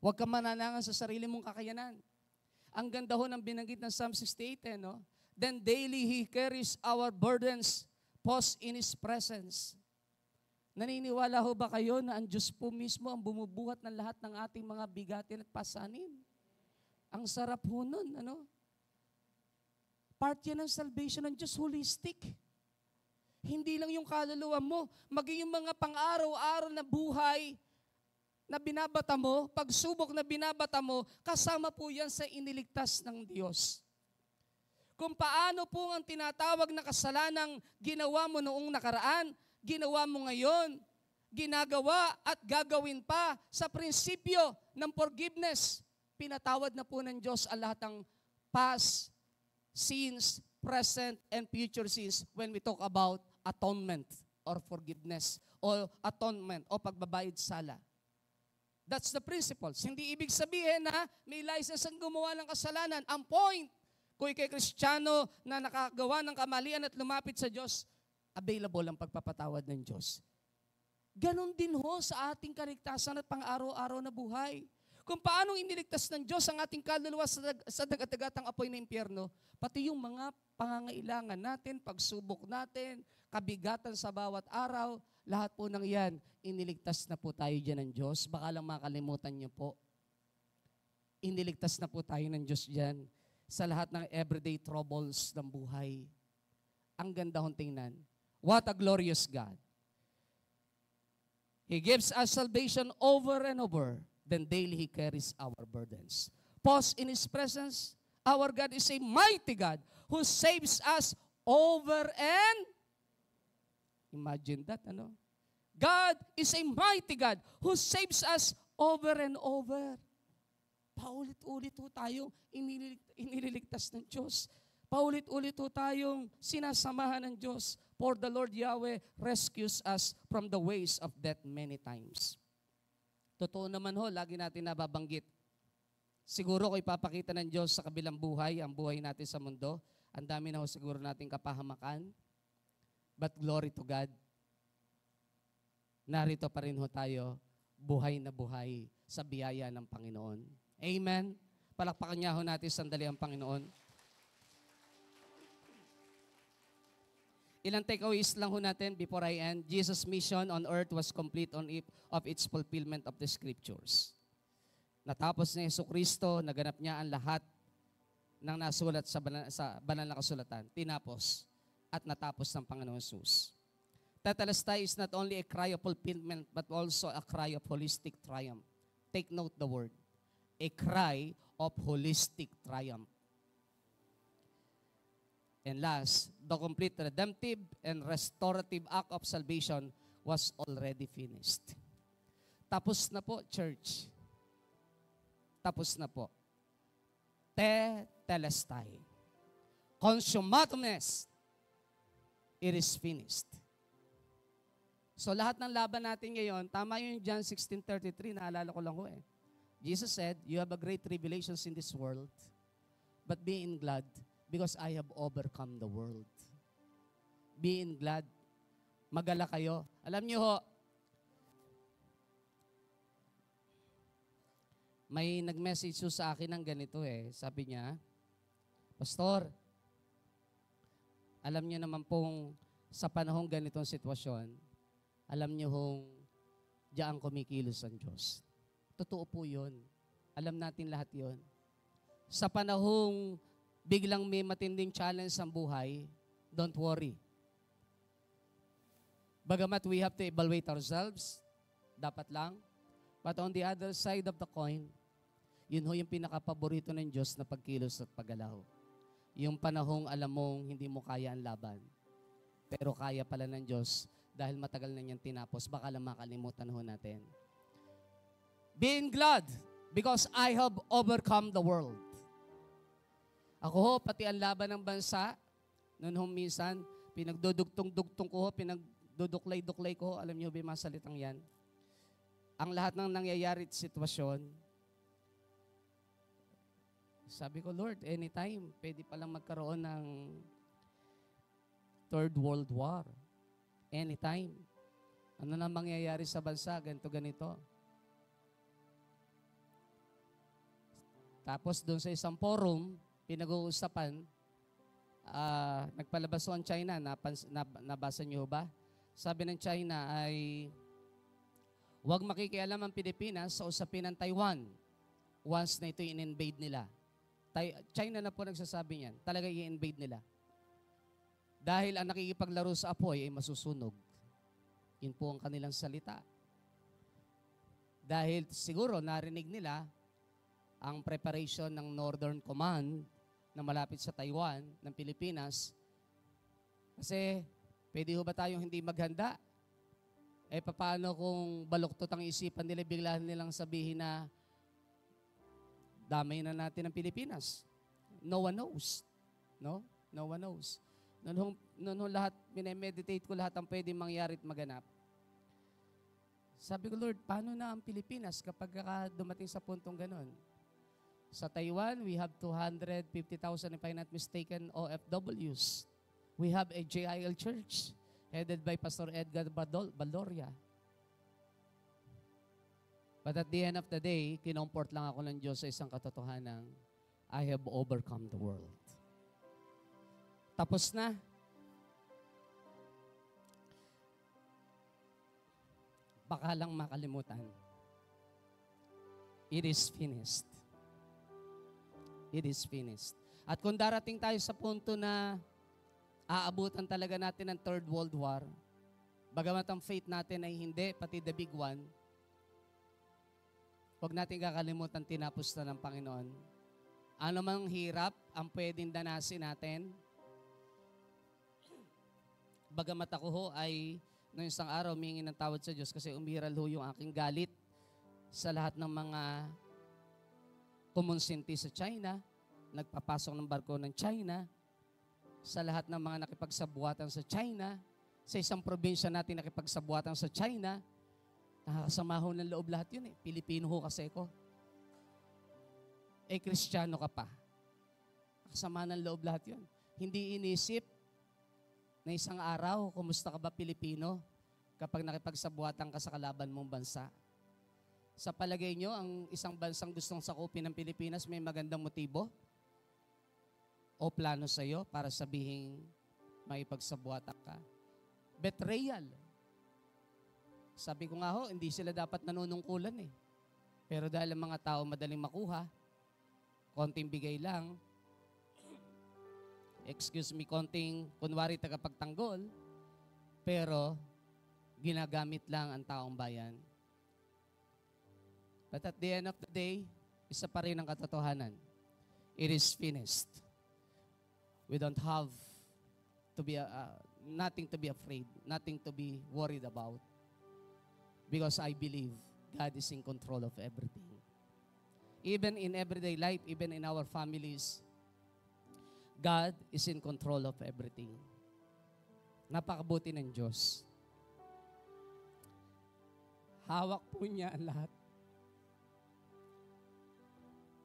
C: Huwag ka mananangan sa sarili mong kakayanan. Ang ganda ho ng binanggit ng Psalm 68, no? Then daily He carries our burdens, pause in His presence. Naniniwala ho ba kayo na ang Diyos po mismo ang bumubuhat ng lahat ng ating mga bigatin at pasanin? Ang sarap ho nun, ano? Part yan ng salvation ng Diyos, holistic. Hindi lang yung kaluluwa mo, maging yung mga pang-araw-araw na buhay na binabata mo, pagsubok na binabata mo, kasama po yan sa iniligtas ng Diyos. Kung paano po ang tinatawag na kasalanang ginawa mo noong nakaraan, ginawa mo ngayon, ginagawa at gagawin pa sa prinsipyo ng forgiveness. Pinatawad na po ng Diyos ang lahat ng past sins, present, and future sins when we talk about atonement or forgiveness or atonement o pagbabayad sala. That's the principles. Hindi ibig sabihin na may license ang gumawa ng kasalanan. Ang point, kung ikay Kristiyano na nakagawa ng kamalian at lumapit sa Diyos, available ang pagpapatawad ng Diyos. Ganon din ho sa ating kaligtasan at pang-araw-araw na buhay. Kung paano iniligtas ng Diyos ang ating kaluluwa sa dagat-dagatang apoy ng impyerno, pati yung mga pangangailangan natin, pagsubok natin, kabigatan sa bawat araw, lahat po ng iyan, iniligtas na po tayo dyan ng Diyos. Baka lang makalimutan niyo po. Iniligtas na po tayo ng Diyos dyan sa lahat ng everyday troubles ng buhay. Ang ganda hong tingnan. What a glorious God. He gives us salvation over and over. Then daily He carries our burdens. Pause in His presence. Our God is a mighty God who saves us over and imagine that, ano? God is a mighty God who saves us over and over. Paulit-ulit ho tayong iniligtas ng Diyos. Paulit-ulit ho tayong sinasamahan ng Diyos. For the Lord Yahweh rescues us from the ways of death many times. Totoo naman ho, lagi natin nababanggit. Siguro kung ipapakita ng Diyos sa kabilang buhay, ang buhay natin sa mundo, ang dami na ho siguro nating kapahamakan. But glory to God, narito pa rin ho tayo, buhay na buhay sa biyaya ng Panginoon. Amen? Palakpakan niya ho natin sandali ang Panginoon. Ilang takeaways lang ho natin before I end. Jesus' mission on earth was complete of its fulfillment of the Scriptures. Natapos ni Jesucristo, naganap niya ang lahat ng nasulat sa banal na kasulatan. Tinapos at natapos ng Panginoon Jesus. Tetelestai is not only a cry of fulfillment but also a cry of holistic triumph. Take note the word. A cry of holistic triumph. And last, the complete redemptive and restorative act of salvation was already finished. Tapos na po, church. Tapos na po. Tetelestai. Consummatum est. It is finished. So lahat ng laban natin ngayon, tama yung John 16:33, naalala ko lang ho eh. Jesus said, you have a great tribulations in this world, but be in glad, because I have overcome the world. Be in glad. Magala kayo. Alam niyo ho, may nag-message sa akin ng ganito eh. Sabi niya, Pastor, alam niyo naman pong sa panahong ganitong sitwasyon, alam niyo hong diyan kumikilos ang Diyos. Totoo po yun. Alam natin lahat yun. Sa panahong biglang may matinding challenge sa buhay, don't worry. Bagamat we have to evaluate ourselves, dapat lang. But on the other side of the coin, yun ho yung pinaka-paborito ng Diyos na pagkilos at paggalaw. Yung panahong alam mong hindi mo kaya ang laban, pero kaya pala ng Diyos dahil matagal na niyang tinapos, baka lang makalimutan ho natin. Being glad because I have overcome the world. Ako ho, pati ang laban ng bansa, noon ho minsan, pinagdudugtong-dugtong ko ho, pinagduduklay-duklay ko ho, alam niyo ba yung mga salitang yan? Ang lahat ng nangyayari at sitwasyon, sabi ko, Lord, anytime, pwede palang magkaroon ng Third World War. Anytime. Ano na mangyayari sa bansa, ganito. Tapos doon sa isang forum, pinag-uusapan, nagpalabas ang China, nabasa niyo ba? Sabi ng China ay, huwag makikialam ang Pilipinas sa usapin ng Taiwan once na ito in-invade nila. China na po nagsasabi niyan, talaga i-invade nila. Dahil ang nakikipaglaro sa apoy ay masusunog. Yun po ang kanilang salita. Dahil siguro narinig nila ang preparation ng Northern Command na malapit sa Taiwan ng Pilipinas. Kasi pwede ho ba tayong hindi maghanda? Paano kung baluktot ang isipan nila, bigla nilang sabihin na damay na natin ang Pilipinas. No one knows. No? No one knows. Noon lahat, minemeditate ko lahat ang pwedeng mangyari at maganap. Sabi ko, Lord, paano na ang Pilipinas kapag dumating sa puntong ganon? Sa Taiwan, we have 250,000, if I'm not mistaken, OFWs. We have a JIL church headed by Pastor Edgar Baldoria. But at the end of the day, kinomport lang ako ng Diyos sa isang katotohanan, I have overcome the world. Tapos na. Baka lang makalimutan. It is finished. It is finished. At kung darating tayo sa punto na aabutan talaga natin ng Third World War, bagamat ang faith natin ay hindi, pati the big one, huwag natin kakalimutan tinapos na ng Panginoon. Ano mang hirap ang pwedeng danasin natin, bagamat ako ho ay noong isang araw humingi ng tawad sa Diyos kasi umiral ho yung aking galit sa lahat ng mga kumonsinti sa China, nagpapasok ng barko ng China, sa lahat ng mga nakipagsabuatan sa China, sa isang probinsya natin nakipagsabuatan sa China. Nakakasama ho ng loob lahat yun eh. Pilipino ho kasi ko. Kristiyano ka pa. Nakasama ng loob lahat yun. Hindi inisip na isang araw, kumusta ka ba Pilipino kapag nakipagsabuatan ka sa kalaban mong bansa? Sa palagay nyo, ang isang bansang gustong sakupin ng Pilipinas may magandang motibo o plano sa iyo para sabihing maipagsabuatan ka? Betrayal. Sabi ko nga ho, hindi sila dapat nanunungkulan eh. Pero dahil ang mga tao madaling makuha, konting bigay lang, konting, kunwari tagapagtanggol, pero ginagamit lang ang taong bayan. But at the end of the day, isa pa rin ang katotohanan. It is finished. We don't have to be, nothing to be afraid, nothing to be worried about. Because I believe God is in control of everything. Even in everyday life, even in our families, God is in control of everything. Napakabuti ng Diyos. Hawak po niya ang lahat.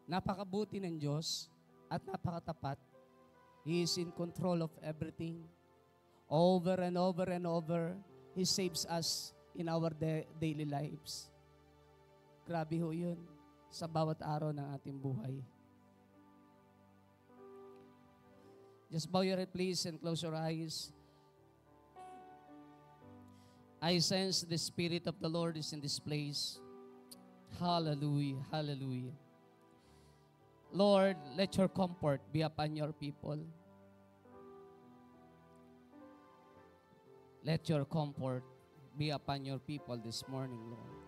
C: Napakabuti ng Diyos at napakatapat. He is in control of everything. Over and over and over, He saves us in our daily lives. Grabe ho yun sa bawat araw ng ating buhay. Just bow your head please and close your eyes. I sense the Spirit of the Lord is in this place. Hallelujah, hallelujah. Lord, let your comfort be upon your people. Let your comfort be upon your people this morning, Lord.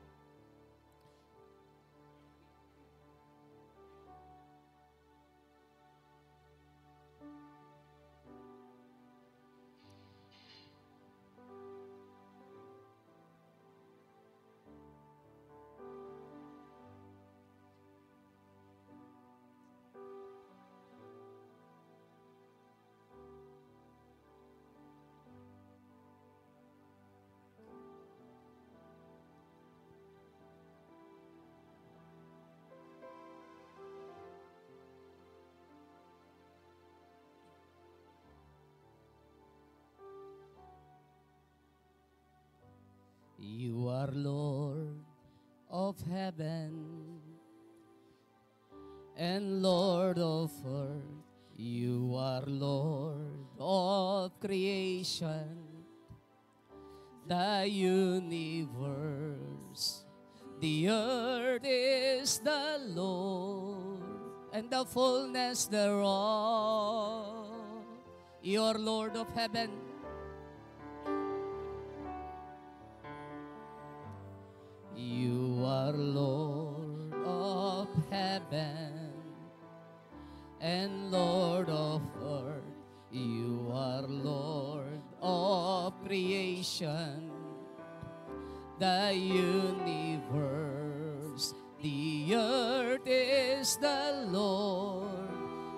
C: You are Lord of heaven and Lord of earth. You are Lord of creation, the universe. The earth is the Lord and the fullness thereof. You are Lord of heaven. You are Lord of heaven and Lord of earth. You are Lord of creation, the universe. The earth is the Lord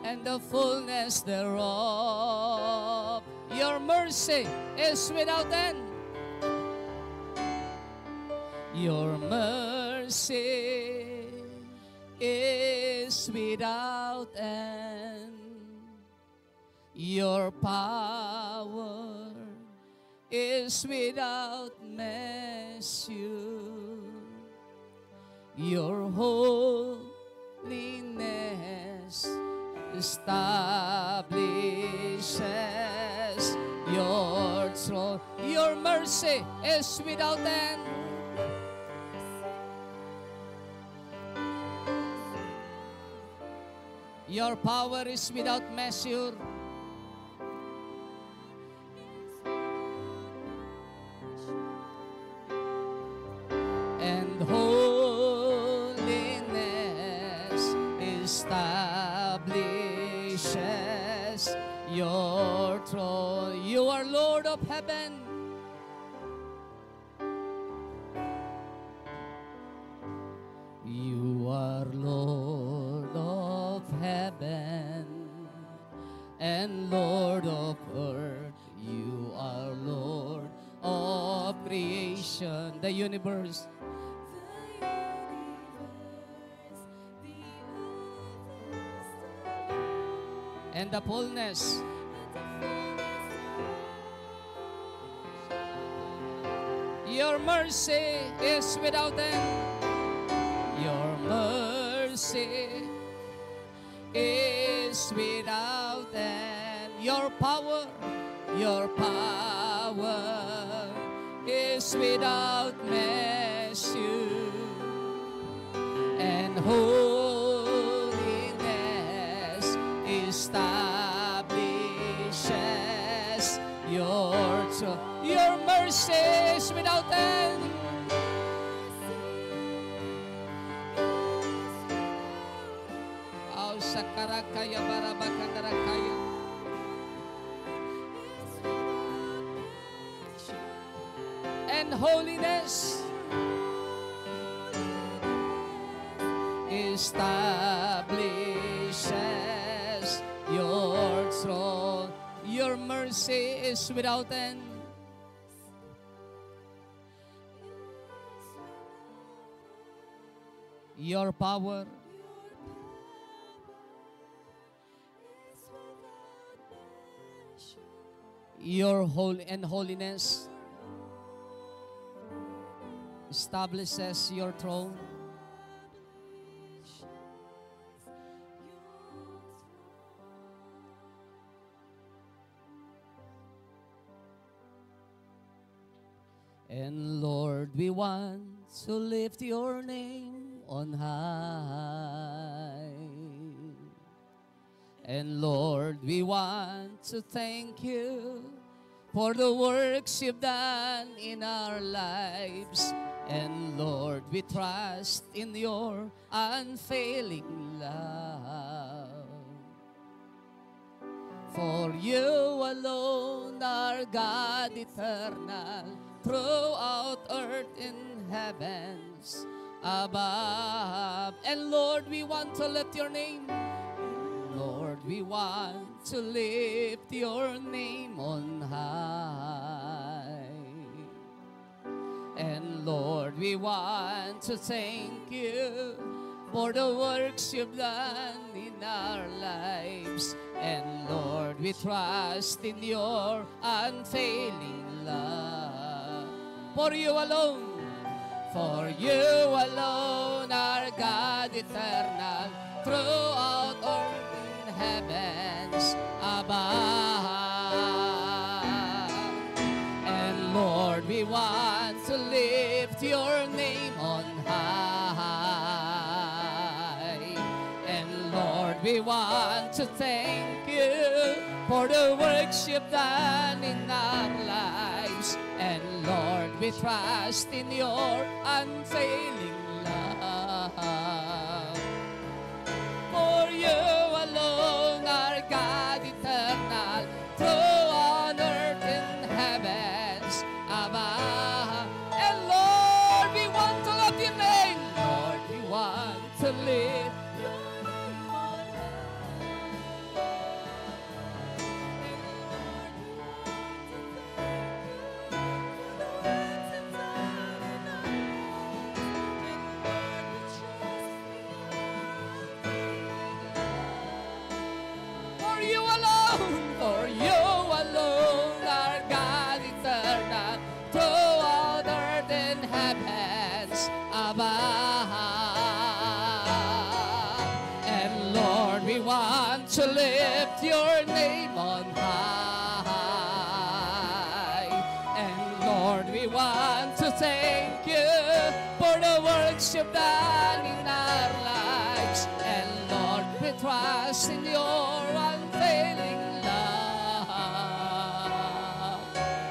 C: and the fullness thereof. Your mercy is without end. Your mercy is without end. Your power is without measure. Your holiness establishes your throne. Your mercy is without end. Your power is without measure. And holiness establishes your throne. You are Lord of heaven. You are Lord of heaven and Lord of earth. You are Lord of creation, the universe. And the fullness. Your mercy is without end. Your mercy is without end. Your power is without measure. And holiness establishes your throne. Your mercy is without end. Sakarakaya barabakandarakaya. And holiness establishes your throne. Your mercy is without end. Your power your holiness establishes your throne. And Lord, we want to lift your name on high.
B: And Lord, we want to thank you for the works you've done in our lives. And Lord, we trust in your unfailing love. For you alone are God eternal, throughout earth and heavens above. And Lord, we want to lift your name. Lord, we want to lift your name on high. And Lord, we want to thank you for the works you've done in our lives. And Lord, we trust in your unfailing love. For you alone are God eternal, throughout earth and heavens above. And Lord, we want to lift your name on high. And Lord, we want to thank you for the works you've done in our lives. And Lord, we trust in your unfailing love. For you alone are God eternal, throughout earth and heavens above. And Lord, we want to love your name. Lord, we want to live your name on For you alone are God eternal, throughout earth and heavens above. And Lord, we want to lift your name on high. And Lord, we want to thank you for the works you've done in our lives. And Lord, we trust in your unfailing love.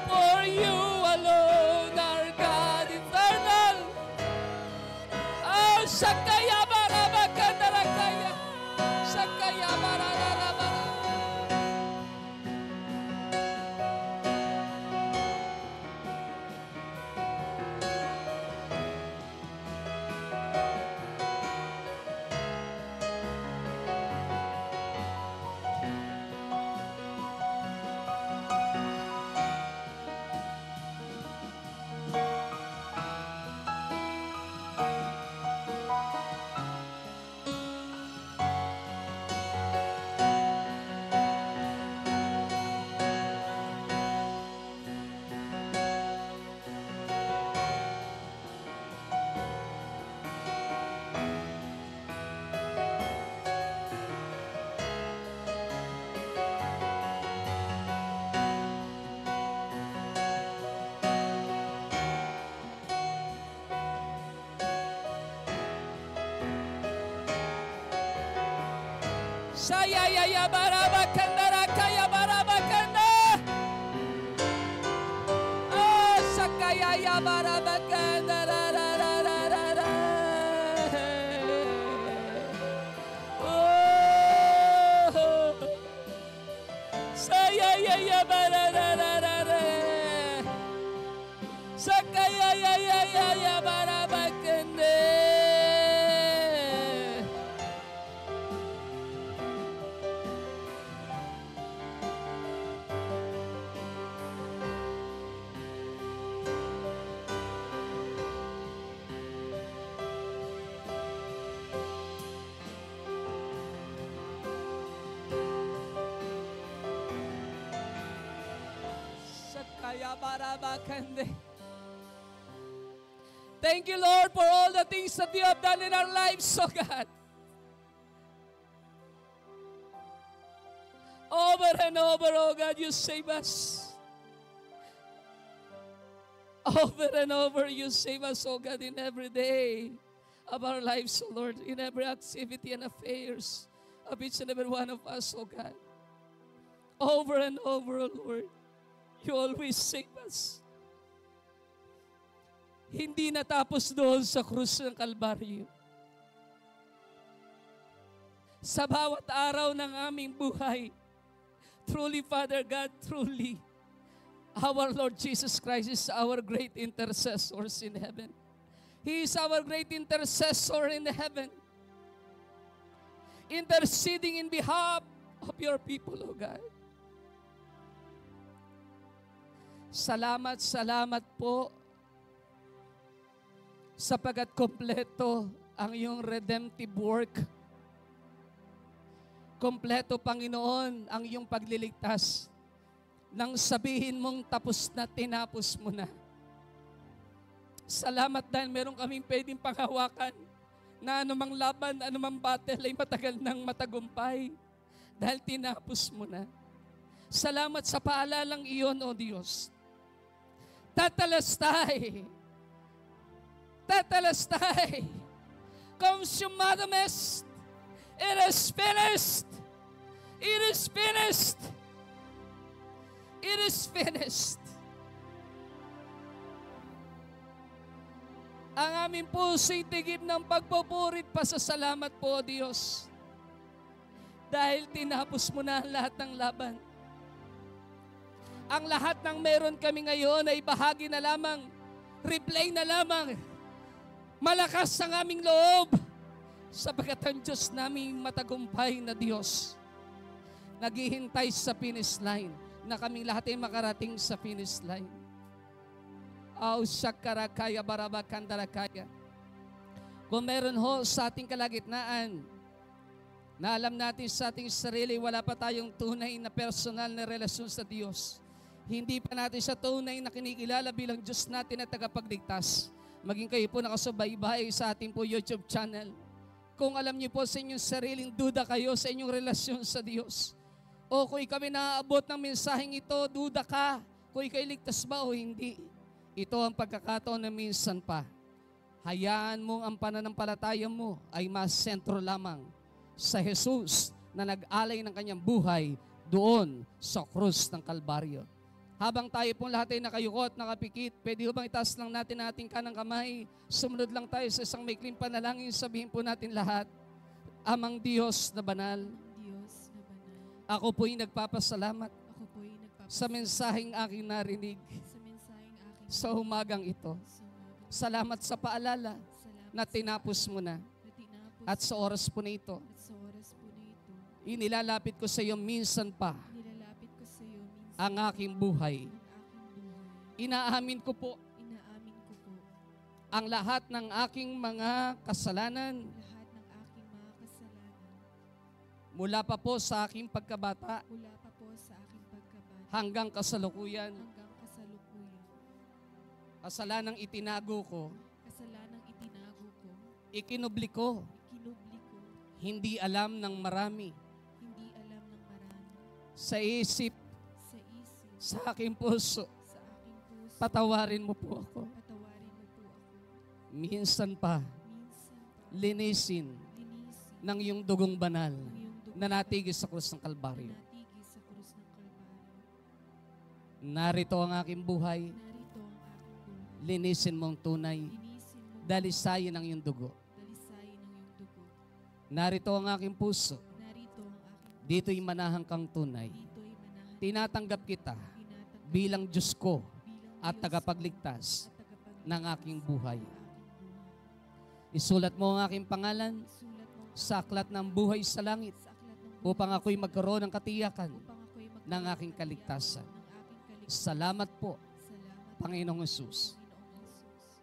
B: For you alone are God eternal. Oh, Sakaya Barabakadarakaya. Sakaya Barabakadarakaya. Sayaya Barabakandara Kaya Barabakanda. Oh, Sakaya Barabakanda. Oh, Sayaya Barabakanda. Sakaya Barabakanda. Thank you, Lord, for all the things that you have done in our lives, oh God. Over and over, oh God, you save us. Over and over, you save us, oh God, in every day of our lives, oh Lord, in every activity and affairs
C: of each and every one of us, O God. Over and over, O Lord, you always save us. Hindi natapos doon sa krus ng Kalbaryo. Sa bawat araw ng aming buhay, truly, Father God, truly, our Lord Jesus Christ is our great intercessor in heaven. He is our great intercessor in heaven, interceding in behalf of your people, O God. Salamat, salamat po sapagat kompleto ang iyong redemptive work. Kompleto, Panginoon, ang iyong pagliligtas. Nang sabihin mong tapos na, tinapos mo na. Salamat dahil meron kaming pwedeng panghawakan na anumang laban, anumang battle ay matagal nang matagumpay dahil tinapos mo na. Salamat sa paalalang iyon, O Diyos. Tatalastay, tatalastay, consumado est, it is finished, it is finished, it is finished. Ang aming puso'y tigib ng pagpupurit pa sa salamat po, Diyos. Dahil tinapos mo na ang lahat ng laban. Ang lahat ng meron kami ngayon ay bahagi na lamang, replay na lamang. Malakas ang aming loob sapagkat ang Diyos naming matagumpay na Diyos. Naghihintay sa finish line na kaming lahat ay makarating sa finish line. Shakarakaya barabakandarakaya. Kung meron ho sa ating kalagitnaan na alam natin sa ating sarili wala pa tayong tunay na personal na relasyon sa Diyos, hindi pa natin siya tunay na kinikilala bilang Diyos natin at tagapagligtas, maging kayo po nakasubaybay sa ating po YouTube channel. Kung alam niyo po sa inyong sariling duda kayo sa inyong relasyon sa Diyos, o kung ikaw naaabot ng mensaheng ito, duda ka kung ikaw ligtas ba o hindi, ito ang pagkakataon na minsan pa. Hayaan mo ang pananampalataya mo ay mas sentro lamang sa Jesus na nag-alay ng kanyang buhay doon sa krus ng Kalbaryo. Habang tayo pong lahat ay nakayukot, nakapikit, pwede ho bang itaas lang natin ating kanang kamay? Sumunod lang tayo sa isang maikling panalangin, sabihin po natin lahat, Amang Diyos na banal,
D: Diyos na banal,
C: ako po'y nagpapasalamat
D: ako po'y
C: sa mensaheng aking narinig
D: sa mensaheng aking
C: sa umagang ito. Salamat sa paalala
D: salamat
C: na tinapos mo na
D: na tinapos
C: at sa oras po na ito,
D: at sa oras po na ito,
C: inilalapit ko sa iyo minsan pa
D: nilalapit ko sa iyo minsan
C: ang aking buhay.
D: ang aking buhay.
C: Inaamin ko po
D: Inaamin ko po
C: ang lahat ng aking mga kasalanan
D: lahat ng aking mga kasalanan
C: mula pa po sa aking pagkabata
D: mula pa po sa aking pagkabata
C: hanggang kasalukuyan.
D: hanggang kasalukuyan.
C: Kasalanang itinago ko,
D: Kasalanang itinago ko,
C: ikinubli ko,
D: ikinubli ko,
C: hindi alam ng marami.
D: hindi alam ng marami.
C: Sa isip,
D: Sa isip,
C: sa aking puso,
D: sa aking puso,
C: patawarin mo po ako.
D: patawarin mo po ako.
C: Minsan pa,
D: Minsan pa,
C: linisin
D: linisin
C: ng iyong dugong banal
D: ng iyong dugo
C: na natigis sa krus ng Kalbaryo.
D: natigis sa krus ng Kalbaryo.
C: Narito ang aking buhay,
D: Narito ang aking buhay.
C: linisin mong tunay,
D: Linisin mo,
C: dalisayin ang iyong dugo.
D: dalisayin ang iyong dugo.
C: Narito ang aking puso,
D: Narito ang aking
C: dito'y manahang kang tunay.
D: dito'y manahan.
C: Tinatanggap kita
D: Tinatanggap
C: bilang Diyos ko
D: bilang
C: at
D: Diyos
C: tagapagligtas
D: at tagapagligtas
C: ng aking buhay.
D: ng aking buhay.
C: Isulat mo ang aking pangalan
D: Isulat mo
C: sa aklat ng buhay sa langit
D: sa aklat ng buhay
C: upang ako'y magkaroon ng katiyakan
D: upang ako'y magkaroon
C: ng aking
D: ng
C: kaligtasan.
D: ng aking kaligtasan.
C: Salamat po,
D: Salamat,
C: Panginoong Hesus.
D: Panginoong Jesus.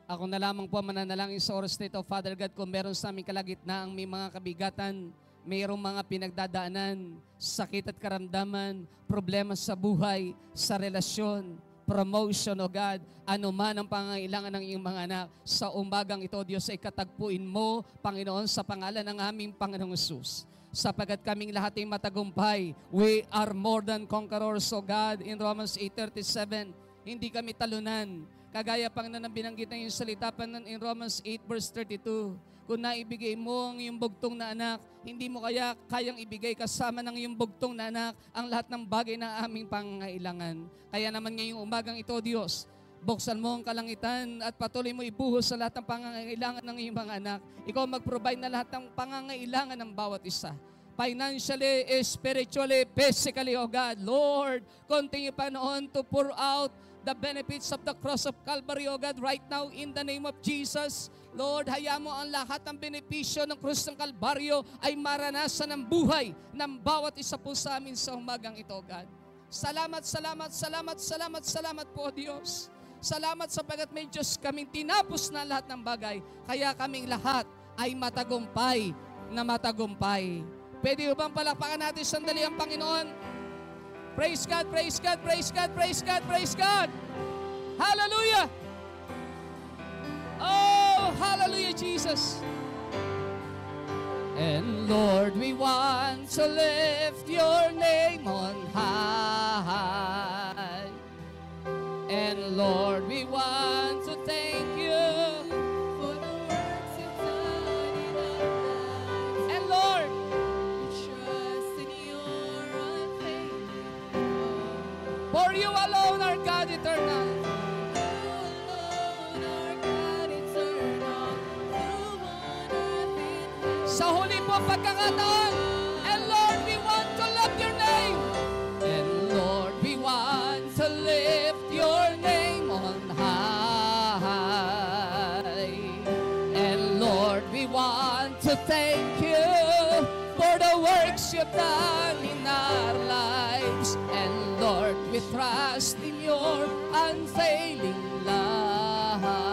C: Ako na lamang po ang mananalangin sa oras na ito, Father God, kung meron sa aming kalagitnaang may mga kabigatan, mayroong mga pinagdadaanan, sakit at karamdaman, problema sa buhay, sa relasyon, promotion, O God, anuman ang pangangailangan ng iyong mga anak, sa umagang ito, Diyos, ay katagpuin mo, Panginoon, sa pangalan ng aming Panginoong Hesus. Sapagat kaming lahat ay matagumpay, we are more than conquerors, O God, in Romans 8:37, hindi kami talunan, Kagaya, Panginoon, ng binanggit na yung salita, Panginoon, in Romans 8 verse 32. Kung naibigay mo ang iyong bugtong na anak, hindi mo kaya kayang ibigay kasama ng iyong bugtong na anak ang lahat ng bagay na aming pangangailangan. Kaya naman ngayong umagang ito, Diyos, buksan mo ang kalangitan at patuloy mo ibuhos sa lahat ng pangangailangan ng iyong mga anak. Ikaw mag-provide na lahat ng pangangailangan ng bawat isa. Financially, spiritually, physically, O God. Lord, continue, Panginoon, to pour out the benefits of the cross of Calvary, O God, right now in the name of Jesus. Lord, hayaan mo ang lahat ng benepisyo ng krus ng Kalbaryo ay maranasan ng buhay ng bawat isa po sa amin sa umagang ito, God. Salamat, salamat, salamat, salamat, salamat po, Diyos. Salamat sapagat may Diyos kaming tinapos na lahat ng bagay, kaya kaming lahat ay matagumpay na matagumpay. Pwede bang palakpakan natin sandali ang Panginoon? Praise God, praise God, praise God, praise God, praise God. Hallelujah. Oh, hallelujah, Jesus. And Lord, we want to lift your name on high. And Lord, we want to thank you
D: For the works you've done in our lives.
C: and Lord,
D: We trust in your unfailing love.
C: for you alone are God eternal.
D: You alone are God eternal, through one earth in heaven.
C: Sa huli po pagkakataon, and Lord, we want to love your name. And Lord, we want to lift your name on high. And Lord, we want to thank you for the works you've done in our lives. And Lord, we trust in your unfailing love.